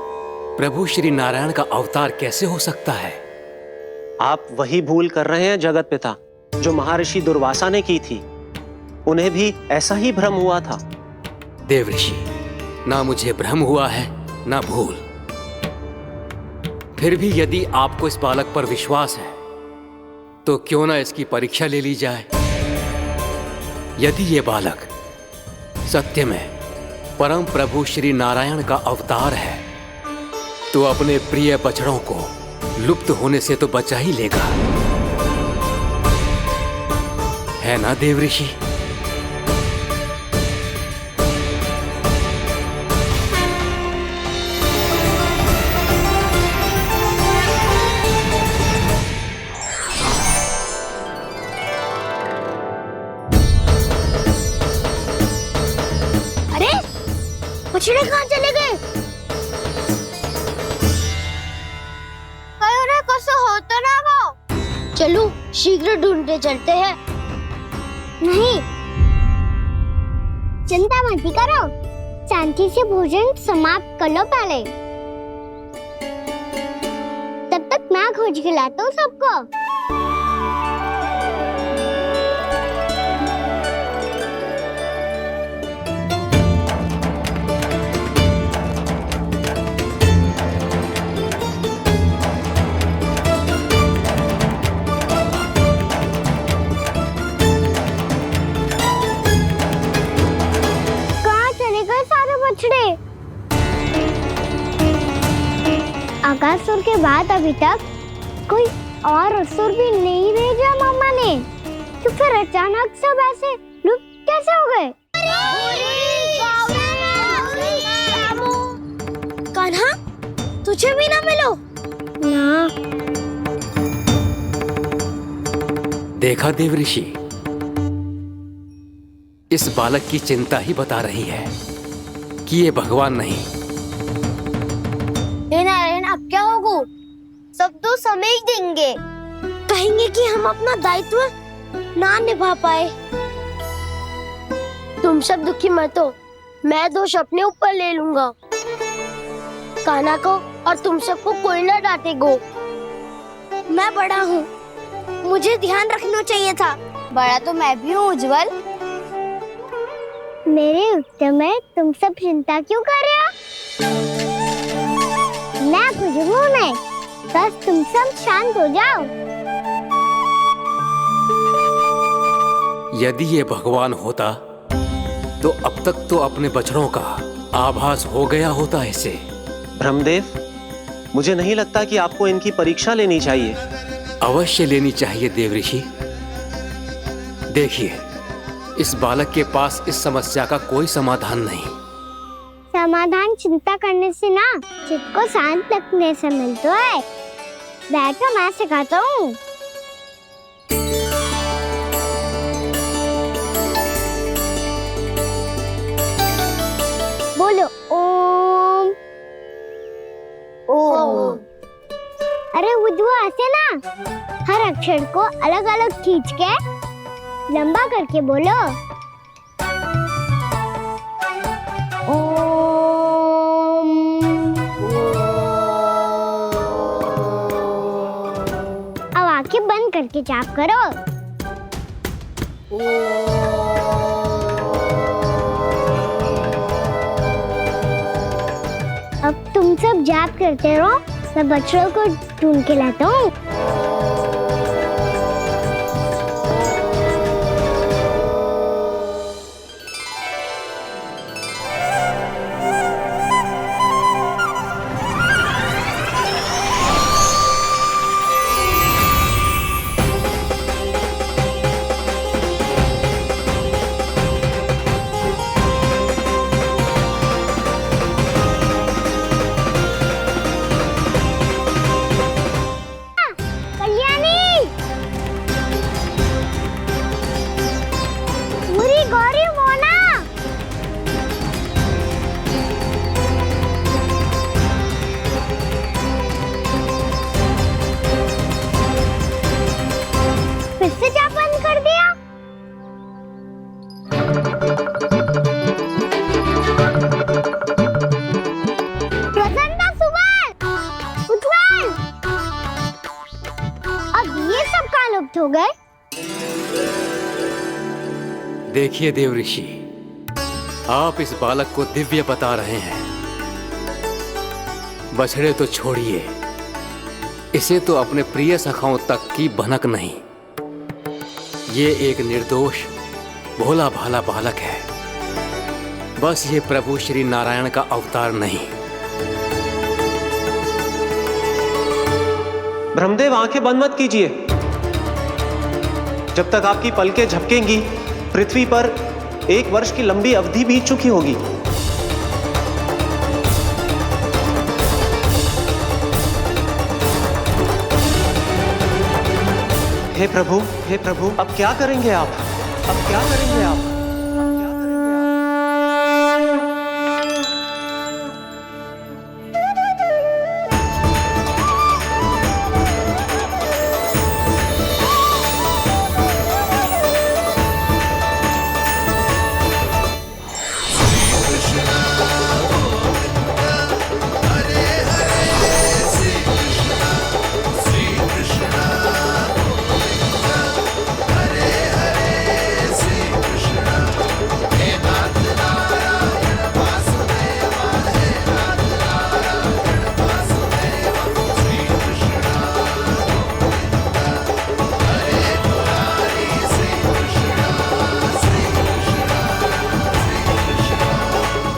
प्रभु श्री नारायण का अवतार कैसे हो सकता है? आप वही भूल कर रहे हैं जगत पिता जो महर्षि दुर्वासा ने की थी। उन्हें भी ऐसा ही भ्रम हुआ था। देव ऋषि, ना मुझे भ्रम हुआ है ना भूल। फिर भी यदि आपको इस बालक पर विश्वास है तो क्यों ना इसकी परीक्षा ले ली जाए। यदि ये बालक सत्य में परम प्रभु श्री नारायण का अवतार है तो अपने प्रिय बछड़ों को लुप्त होने से तो बचा ही लेगा, है ना देव ऋषि? अरे बछड़े कहाँ चले गए? कैसे होता ना वो? चलो शीघ्र ढूंढते चलते हैं। नहीं, चिंता मत करो, शांति से भोजन समाप्त कर लो पहले। तब तक मैं खोज के लाता हूँ सबको। अगासुर के बाद अभी तक कोई और असुर भी नहीं भेजा मम्मा ने, तो फिर अचानक सब ऐसे लुप्त कैसे हो गए? कान्हा, तुझे भी ना मिलो ना। देखा देव ऋषि, इस बालक की चिंता ही बता रही है कि ये भगवान नहीं। नारायण, अब क्या होगा? सब तो समझ देंगे, कहेंगे कि हम अपना दायित्व ना निभा पाए। तुम सब दुखी मत हो, मैं दोष अपने ऊपर ले लूंगा। कान्हा को और तुम सबको कोई ना डांटेगा। मैं बड़ा हूँ, मुझे ध्यान रखना चाहिए था। बड़ा तो मैं भी हूँ उज्जवल। मेरे उत्तर में तुम सब चिंता क्यों कर रहे हो? मैं कुछ नहीं, बस तुम सब शांत हो जाओ। यदि ये भगवान होता तो अब तक तो अपने बछड़ों का आभास हो गया होता इसे। ब्रह्मदेव, मुझे नहीं लगता कि आपको इनकी परीक्षा लेनी चाहिए। अवश्य लेनी चाहिए देव ऋषि। देखिए, इस बालक के पास इस समस्या का कोई समाधान नहीं। समाधान चिंता करने से ना, चित्त को शांत रखने से मिलता है। बैठो, मैं सिखाता हूँ। बोलो ओम। ओम। अरे उद्भव, ऐसे ना हर अक्षर को अलग अलग खींच के लंबा करके बोलो। अब आंखें बंद करके जाप करो। अब तुम सब जाप करते रहो, मैं बच्चों को ढूंढ के लाता हूँ। फिर से जा बंद कर दिया। प्रसन्ना, सुमन, उत्पल, अब ये सब कहाँ लुप्त हो गए? देखिए देव ऋषि, आप इस बालक को दिव्य बता रहे हैं। बछड़े तो छोड़िए, इसे तो अपने प्रिय सखाओं तक की भनक नहीं। ये एक निर्दोष भोला भाला बालक है, बस ये प्रभु श्री नारायण का अवतार नहीं। ब्रह्मदेव, आंखें बंद मत कीजिए। जब तक आपकी पलकें झपकेंगी, पृथ्वी पर 1 वर्ष की लंबी अवधि बीत चुकी होगी। हे प्रभु, अब क्या करेंगे आप? अब क्या करेंगे आप?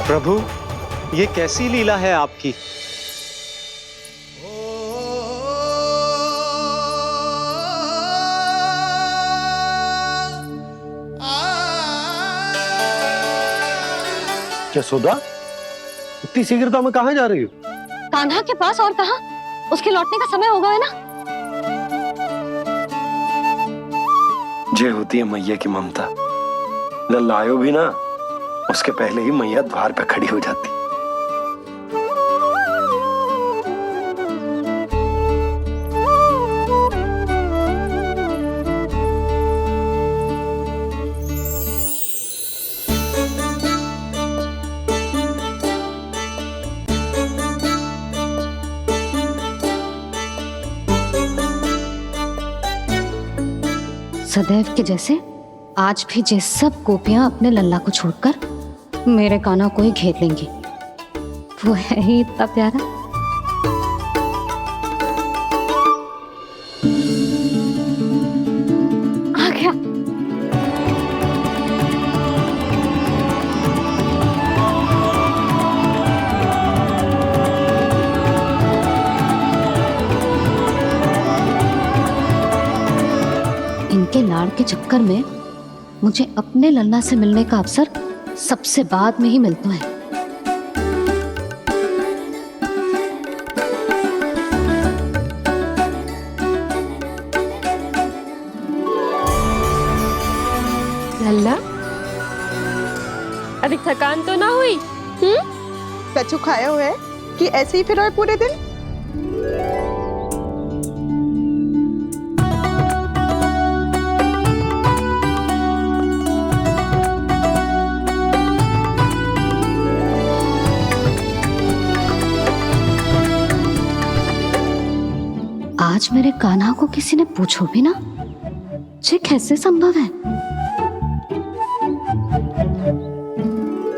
प्रभु, ये कैसी लीला है आपकी? यशोदा, इतनी शीघ्रता में कहाँ जा रही हो? कान्हा के पास, और कहाँ? उसके लौटने का समय होगा है ना। जय होती है मैया की ममता। लल्लायो भी ना, उसके पहले ही मैया द्वार पे खड़ी हो जाती। सदैव के जैसे आज भी ये सब गोपियां अपने लल्ला को छोड़कर मेरे कान्हा को ही घेर लेंगी। वो है ही इतना प्यारा। आ गया। इनके लाड़ के चक्कर में मुझे अपने लल्ला से मिलने का अवसर सबसे बाद में ही मिलता है। लल्ला, अभी थकान तो ना हुई? कछु खाया हुआ है कि ऐसे ही फिर पूरे दिन? आज मेरे कान्हा को किसी ने पूछो भी ना, ये कैसे संभव है?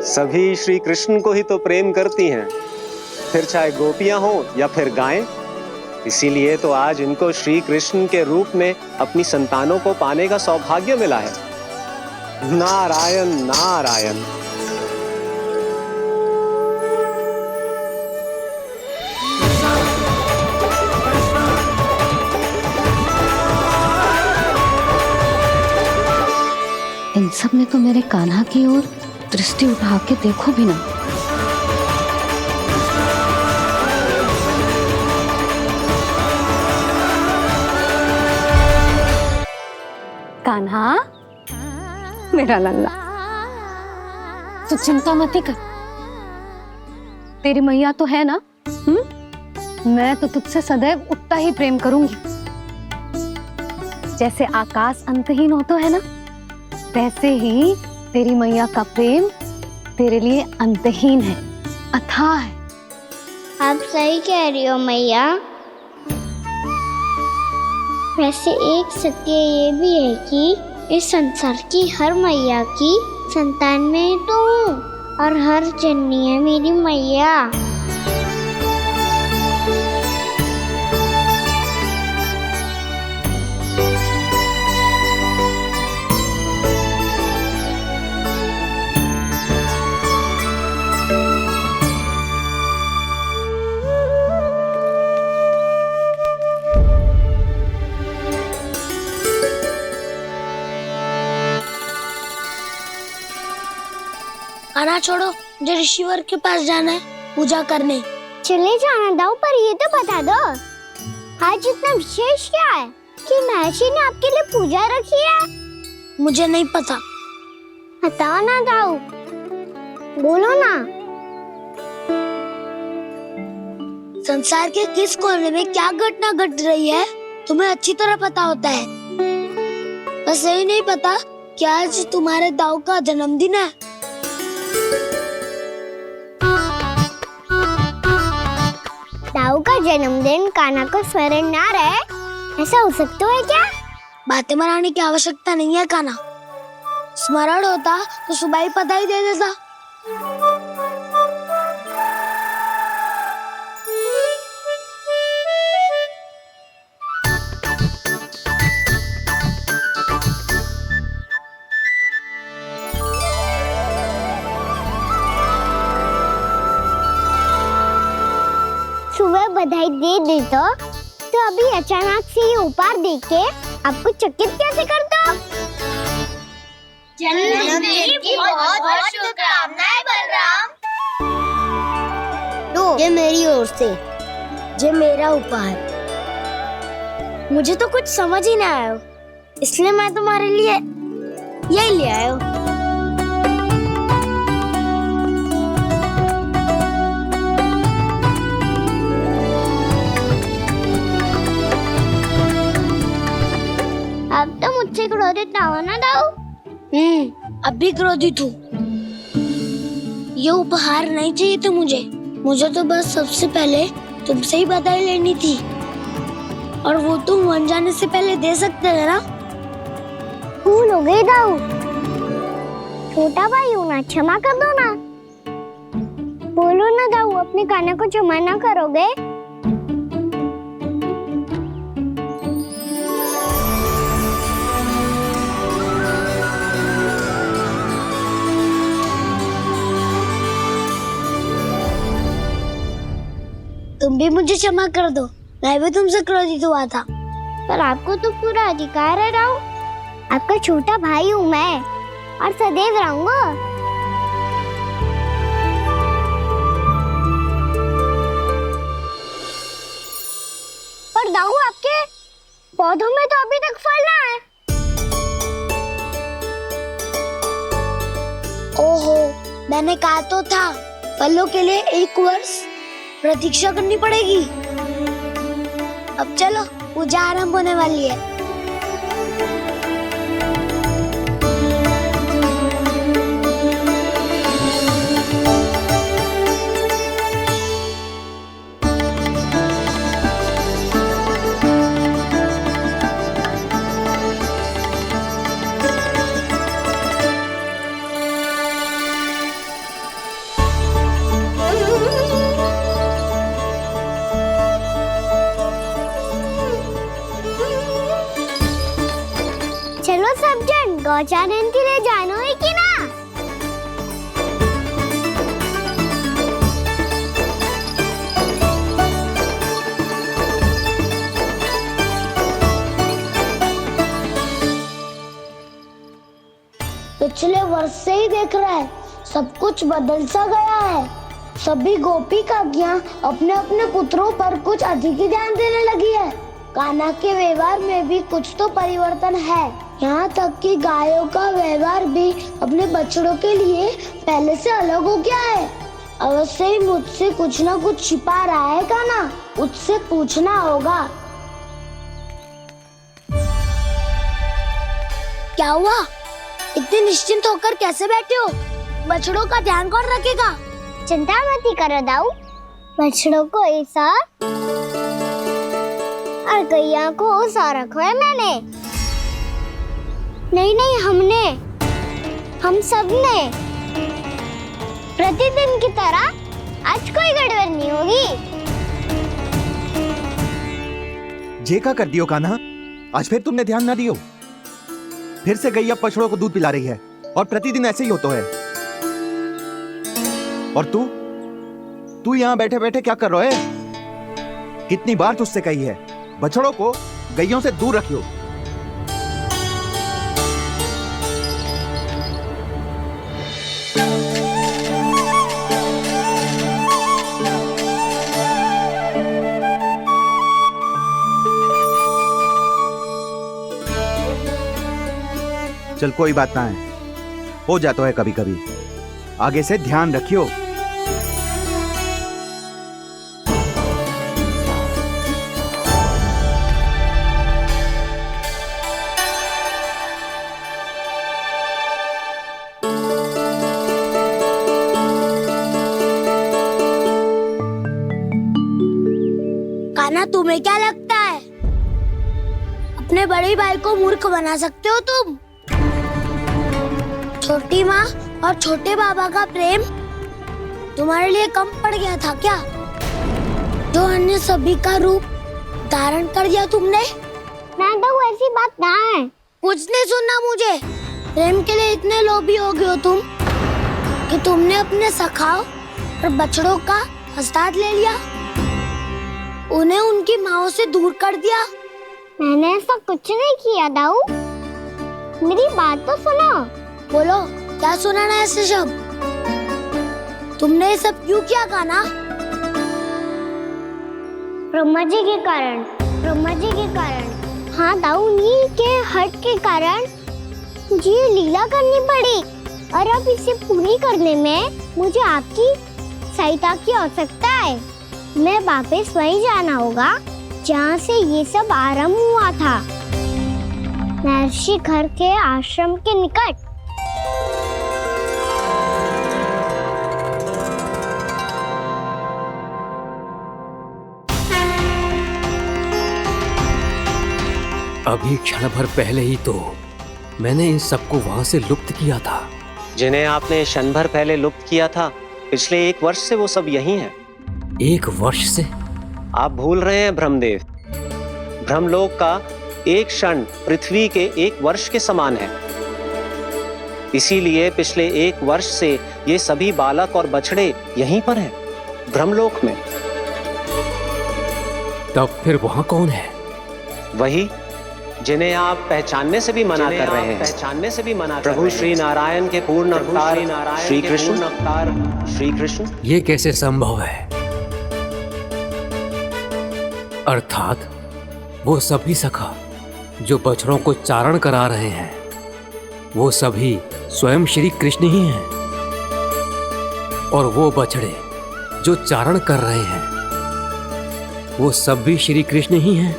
सभी श्री कृष्ण को ही तो प्रेम करती हैं, फिर चाहे गोपियां हो या फिर गायें। इसीलिए तो आज इनको श्री कृष्ण के रूप में अपनी संतानों को पाने का सौभाग्य मिला है। नारायण नारायण। इन सब ने तो मेरे कान्हा की ओर दृष्टि उठा के देखो भी ना। कान्हा, मेरा लल्ला, तू चिंता मत कर। तेरी मैया तो है ना, मैं तो तुझसे सदैव उतना ही प्रेम करूंगी जैसे आकाश अंतहीन होता है ना, वैसे ही तेरी मैया का प्रेम तेरे लिए अंतहीन है, अथाह है। आप सही कह रही हो मैया। वैसे एक सत्य ये भी है कि इस संसार की हर मैया की संतान में तो हूँ, और हर जननी है मेरी मैया। खाना छोड़ो, मुझे ऋषिवर के पास जाना है पूजा करने। चले जाना दाऊ, पर ये तो बता दो आज इतना विशेष क्या है कि महर्षि ने आपके लिए पूजा रखी है? मुझे नहीं पता। बताओ ना दाऊ, बोलो ना। संसार के किस कोने में क्या घटना घट रही है तुम्हें अच्छी तरह पता होता है। बस यही नहीं पता कि आज तुम्हारे दाऊ का जन्मदिन है। दाऊ का जन्मदिन कान्हा को स्मरण ना रहे, ऐसा हो सकता है क्या? बातें बनाने की आवश्यकता नहीं है कान्हा। स्मरण होता तो सुबह ही पता ही दे देता। सुबह बधाई दे देता तो अभी अचानक से ये उपहार देख के आपको चकित कैसे कर दो? जन्मदिन की बहुत-बहुत शुभकामनाएं बलराम। लो, ये मेरी ओर से, ये मेरा उपहार। मुझे तो कुछ समझ ही ना आया, इसलिए मैं तुम्हारे लिए यही ले आया हूँ। अब तो मुझसे क्रोधित ना हो ना दाऊ। अब भी क्रोधित हूँ। ये उपहार नहीं चाहिए था मुझे तो बस सबसे पहले तुमसे ही बधाई लेनी थी, और वो तुम बन जाने से पहले दे सकते थे ना। भूल हो गई दाऊ, छोटा भाई हूँ ना, क्षमा कर दो ना। बोलो ना दाऊ, अपने कान्हा को क्षमा ना करोगे? तुम भी मुझे क्षमा कर दो, मैं भी तुमसे क्रोधित हुआ था। पर आपको तो पूरा अधिकार है दाऊ, आपका छोटा भाई हूँ मैं और सदैव रहूंगा। पर दाऊ, आपके पौधों में तो अभी तक फल ना है। ओहो, मैंने कहा तो था फलों के लिए 1 वर्ष प्रतीक्षा करनी पड़ेगी। अब चलो, पूजा आरंभ होने वाली है। चलो सब जन गौचारण के लिए जानो है कि ना? पिछले वर्ष से ही देख रहा है, सब कुछ बदल सा गया है। सभी गोपी काकियां अपने अपने पुत्रों पर कुछ अधिक ही ध्यान देने लगी है। कान्हा के व्यवहार में भी कुछ तो परिवर्तन है। यहाँ तक कि गायों का व्यवहार भी अपने बछड़ों के लिए पहले से अलग हो गया है। अवश्य ही मुझसे कुछ ना कुछ छिपा रहा है कान्हा, उससे पूछना होगा। क्या हुआ? इतने निश्चिंत होकर कैसे बैठे हो? बछड़ों का ध्यान कौन रखेगा? चिंता मत करो दाऊ, बछड़ों को ऐसा और गैया को उसा रखो है मैंने। नहीं हमने, हम सब ने। प्रतिदिन की तरह आज कोई गड़बड़ नहीं होगी। जे का कर दियो कान्हा, आज फिर तुमने ध्यान ना दियो। फिर से गैया बछड़ों को दूध पिला रही है और प्रतिदिन ऐसे ही होता है। और तू यहाँ बैठे बैठे क्या कर रहा है? कितनी बार तुझसे कही है बछड़ों को गैयों से दूर रखियो। चल कोई बात ना है, हो जाता है कभी कभी। आगे से ध्यान रखियो। कान्हा, तुम्हें क्या लगता है अपने बड़े भाई को मूर्ख बना सकते हो तुम? छोटी माँ और छोटे बाबा का प्रेम तुम्हारे लिए कम पड़ गया था क्या? जो अन्य सभी का रूप धारण कर दिया तुमने? ना दाऊ, ऐसी बात ना है। कुछ नहीं सुनना मुझे। प्रेम के लिए इतने लोभी हो गए हो तुम कि तुमने अपने सखाओ और बछड़ों का हस्ताक्षर ले लिया, उन्हें उनकी माँओं से दूर कर दिया। मैंने ऐसा कुछ नहीं किया दाऊ, मेरी बात तो सुनो। बोलो, क्या सुनाना है ऐसे शब्द? तुमने ये सब क्यों किया कान्हा? ब्रह्मा जी के कारण, ब्रह्मा जी के कारण। हाँ दाऊ, नील के हट के कारण मुझे ये लीला करनी पड़ी, और अब इसे पूरी करने में मुझे आपकी सहायता की आवश्यकता है। मैं वापस वहीं जाना होगा जहाँ से ये सब आरंभ हुआ था, महर्षि घर के आश्रम के निकट। अभी क्षण भर पहले ही तो मैंने इन सबको वहां से लुप्त किया था। जिन्हें आपने क्षण भर पहले लुप्त किया था, पिछले 1 वर्ष से वो सब यही हैं। 1 वर्ष से? आप भूल रहे हैं ब्रह्मदेव। ब्रह्मलोक का एक क्षण पृथ्वी के 1 वर्ष के समान है। इसीलिए पिछले 1 वर्ष से ये सभी बालक और बछड़े यहीं पर हैं, ब्रह्मलोक में। तब फिर वहां कौन है? वही जिन्हें आप पहचानने से भी मना कर रहे हैं, प्रभु श्री नारायण के पूर्ण अवतार श्री कृष्ण। ये कैसे संभव है? अर्थात वो सभी सखा जो बछड़ों को चारण करा रहे हैं, वो सभी स्वयं श्री कृष्ण ही हैं, और वो बछड़े जो चारण कर रहे हैं, वो सब भी श्री कृष्ण ही हैं।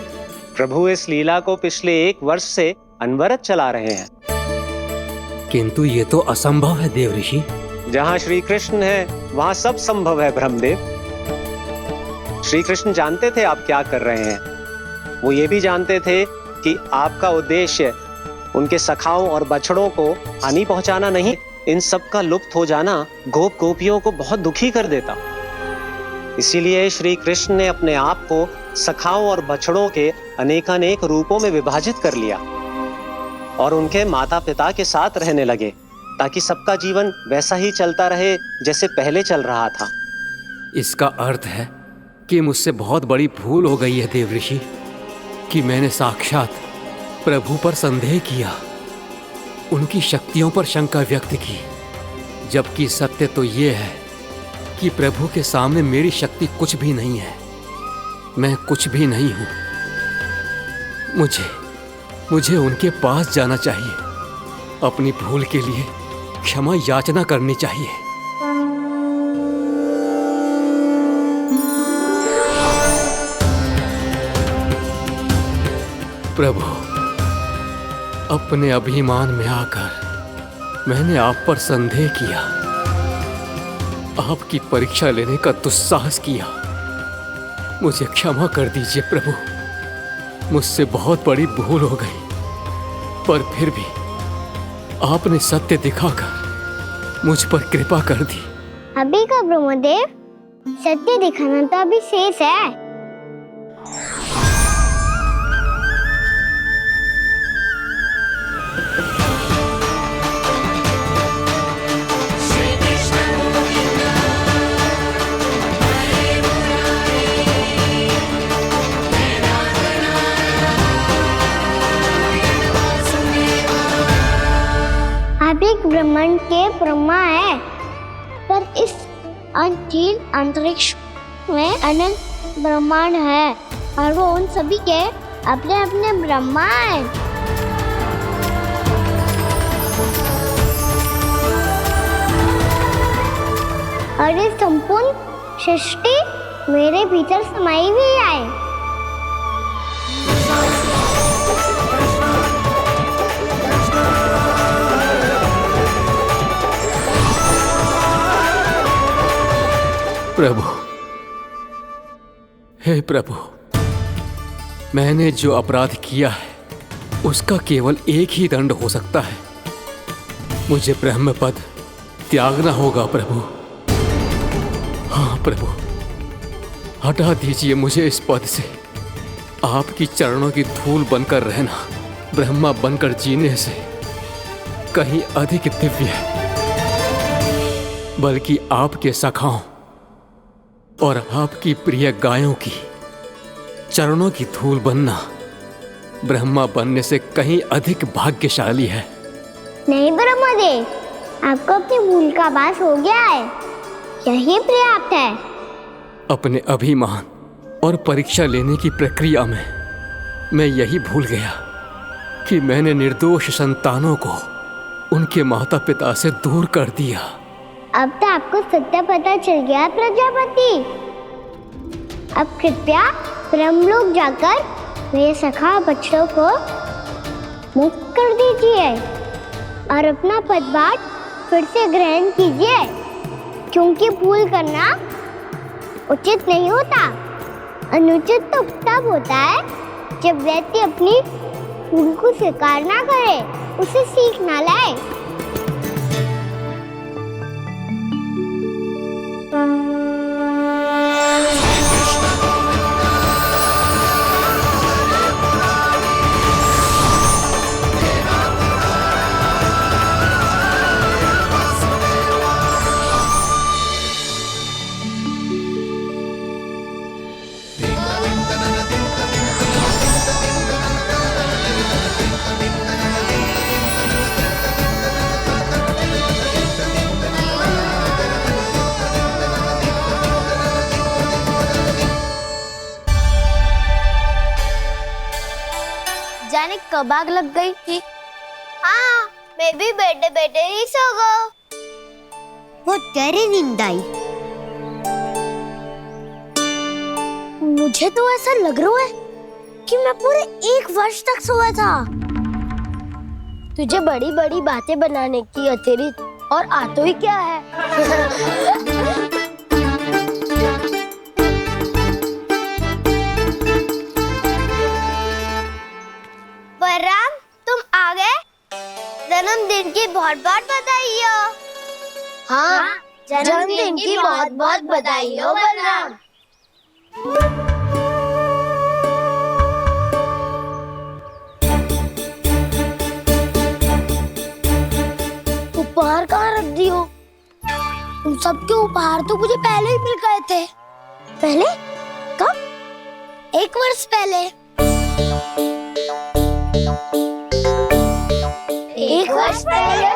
प्रभु इस लीला को पिछले 1 वर्ष से अनवरत चला रहे हैं। किंतु ये तो असंभव है देव ऋषि। जहाँ श्री कृष्ण है वहाँ सब संभव है ब्रह्मदेव। श्री कृष्ण जानते थे आप क्या कर रहे हैं। वो ये भी जानते थे कि आपका उद्देश्य उनके सखाओं और बछड़ों को हानि पहुंचाना नहीं, इन सब का लुप्त हो जाना गोप गोपियों को बहुत दुखी कर देता। इसीलिए श्री कृष्ण ने अपने आप को सखाओं और बछड़ों के अनेकानेक रूपों में विभाजित कर लिया और उनके माता पिता के साथ रहने लगे, ताकि सबका जीवन वैसा ही चलता रहे जैसे पहले चल रहा था। इसका अर्थ है कि मुझसे बहुत बड़ी भूल हो गई है देव ऋषि, कि मैंने साक्षात प्रभु पर संदेह किया, उनकी शक्तियों पर शंका व्यक्त की, जबकि सत्य तो ये है कि प्रभु के सामने मेरी शक्ति कुछ भी नहीं है। मैं कुछ भी नहीं हूं। मुझे उनके पास जाना चाहिए, अपनी भूल के लिए क्षमा याचना करनी चाहिए। अपने अभिमान में आकर मैंने आप पर संदेह किया, आपकी परीक्षा लेने का दुस्साहस किया। मुझे क्षमा कर दीजिए प्रभु, मुझसे बहुत बड़ी भूल हो गई, पर फिर भी आपने सत्य दिखाकर मुझ पर कृपा कर दी। अभी का ब्रह्मदेव, सत्य दिखाना तो अभी शेष है। आप एक ब्रह्मांड के ब्रह्मा है, पर इस अनंत अंतरिक्ष में अनंत ब्रह्मांड है और वो उन सभी के अपने अपने ब्रह्मा है। और ये संपूर्ण सृष्टि मेरे भीतर समाई हुई है। प्रभु, हे प्रभु, मैंने जो अपराध किया है उसका केवल एक ही दंड हो सकता है। मुझे ब्रह्म पद त्यागना होगा प्रभु। हाँ प्रभु, हटा दीजिए मुझे इस पद से। आपकी चरणों की धूल बनकर रहना ब्रह्मा बनकर जीने से कहीं अधिक दिव्य है। बल्कि आपके सखाओं और आपकी प्रिय गायों की चरणों की धूल बनना ब्रह्मा बनने से कहीं अधिक भाग्यशाली है। नहीं ब्रह्मदेव, आपको अपनी भूल का आभास हो गया है, यही पर्याप्त है। अपने अभिमान और परीक्षा लेने की प्रक्रिया में मैं यही भूल गया कि मैंने निर्दोष संतानों को उनके माता पिता से दूर कर दिया। अब तो आपको सत्य पता चल गया प्रजापति। अब कृपया ब्रह्मलोक जाकर मेरे सखा बच्चों को मुक्त कर दीजिए और अपना पदभार फिर से ग्रहण कीजिए, क्योंकि भूल करना उचित नहीं होता। अनुचित तो तब होता है जब व्यक्ति अपनी भूल को स्वीकार ना करे, उसे सीख ना लाए। जाने कब आग लग गई थी। हाँ, मैं भी बैठे बैठे ही सो गया। वो तेरी नींद आई। मुझे तो ऐसा लग रहा है कि मैं पूरे 1 वर्ष तक सोया था। तुझे बड़ी बड़ी बातें बनाने की अतिरिक्त और आता ही क्या है। बलराम, तुम आ गए। जन्मदिन की बहुत बहुत बधाई हो। हाँ, जन्मदिन की बहुत बहुत बधाई हो बलराम। उपहार कहाँ रख दी हो? तुम सबके उपहार तो मुझे पहले ही मिल गए थे। पहले? कब? 1 वर्ष पहले। 1 वर्ष पहले?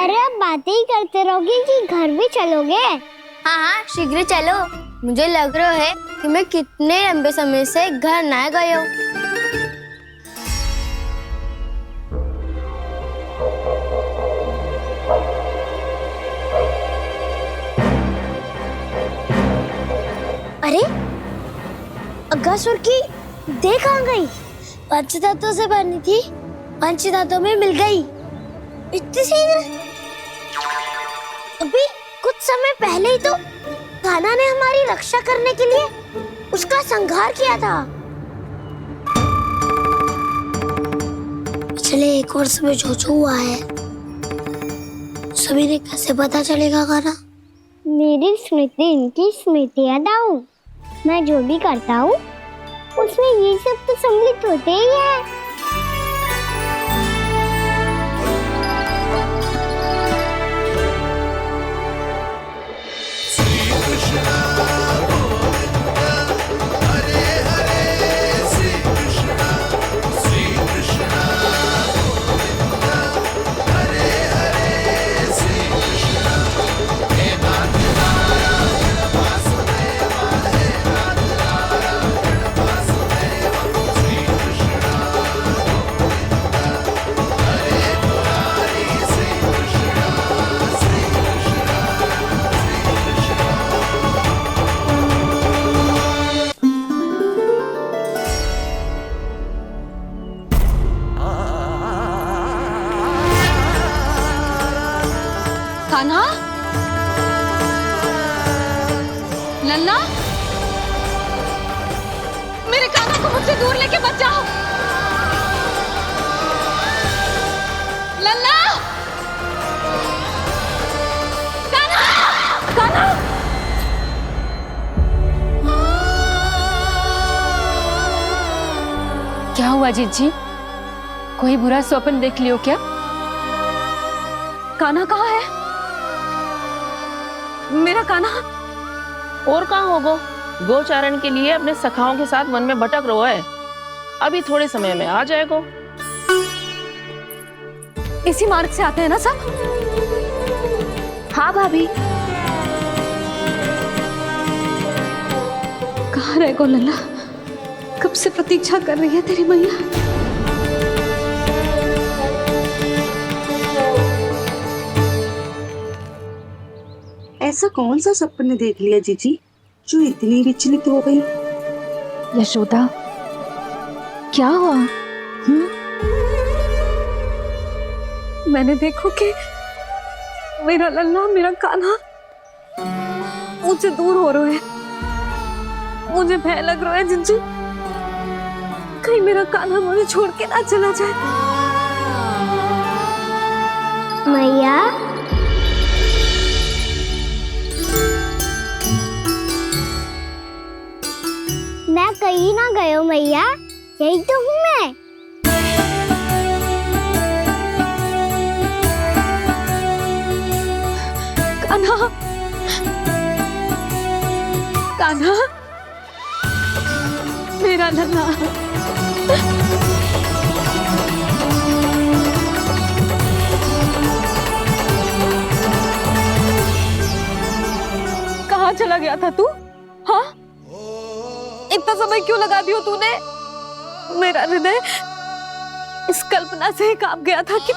अरे अब बातें ही करते रहोगे कि घर भी चलोगे? हाँ हाँ, शीघ्र चलो। मुझे लग रहा है कि मैं कितने लंबे समय से घर ना गई हूँ। अरे अगासुर की देह कहाँ गई? पंचतत्वों से बनी थी, पंचधातु में मिल गई। इतनी शीघ्र? अभी कुछ समय पहले ही तो कान्हा ने हमारी रक्षा करने के लिए उसका संहार किया था। पिछले 1 वर्ष में जो हुआ है सभी ने कैसे पता चलेगा कान्हा? मेरी स्मृति इनकी स्मृति हटाऊं। मैं जो भी करता हूँ उसमें ये सब तो सम्मिलित होते ही है। कान्हा, लल्ला, मेरे कान्हा को मुझसे दूर लेके मत जाओ। लल्ला, कान्हा, कान्हा। क्या हुआ जीजी? कोई बुरा स्वप्न देख लियो क्या? कान्हा कहाँ है? मेरा कान्हा? और कहाँ होगो? गोचारण के लिए अपने सखाओं के साथ वन में भटक रहा है। अभी थोड़े समय में आ जाएगा। इसी मार्ग से आते हैं ना सब? हाँ भाभी। कहाँ रह गो लल्ला? कब से प्रतीक्षा कर रही है तेरी मैया। ऐसा कौन सा सपने देख लिया जीजी जो इतनी विचलित हो गई? यशोदा, क्या हुआ? मैंने देखो कि मेरा लल्ला, मेरा कान्हा मुझसे दूर हो रहे हैं। मुझे भय लग रहा है जीजी, कहीं मेरा कान्हा मुझे छोड़ के ना चला जाए। मैया, मैं कहीं ना गयो मैया, यही तो हूँ मैं। कान्हा, कान्हा, मेरा लल्ला। कहाँ चला गया था तू? हाँ, इतना समय क्यों लगा दियो तूने? मेरा हृदय इस कल्पना से ही कांप गया था कि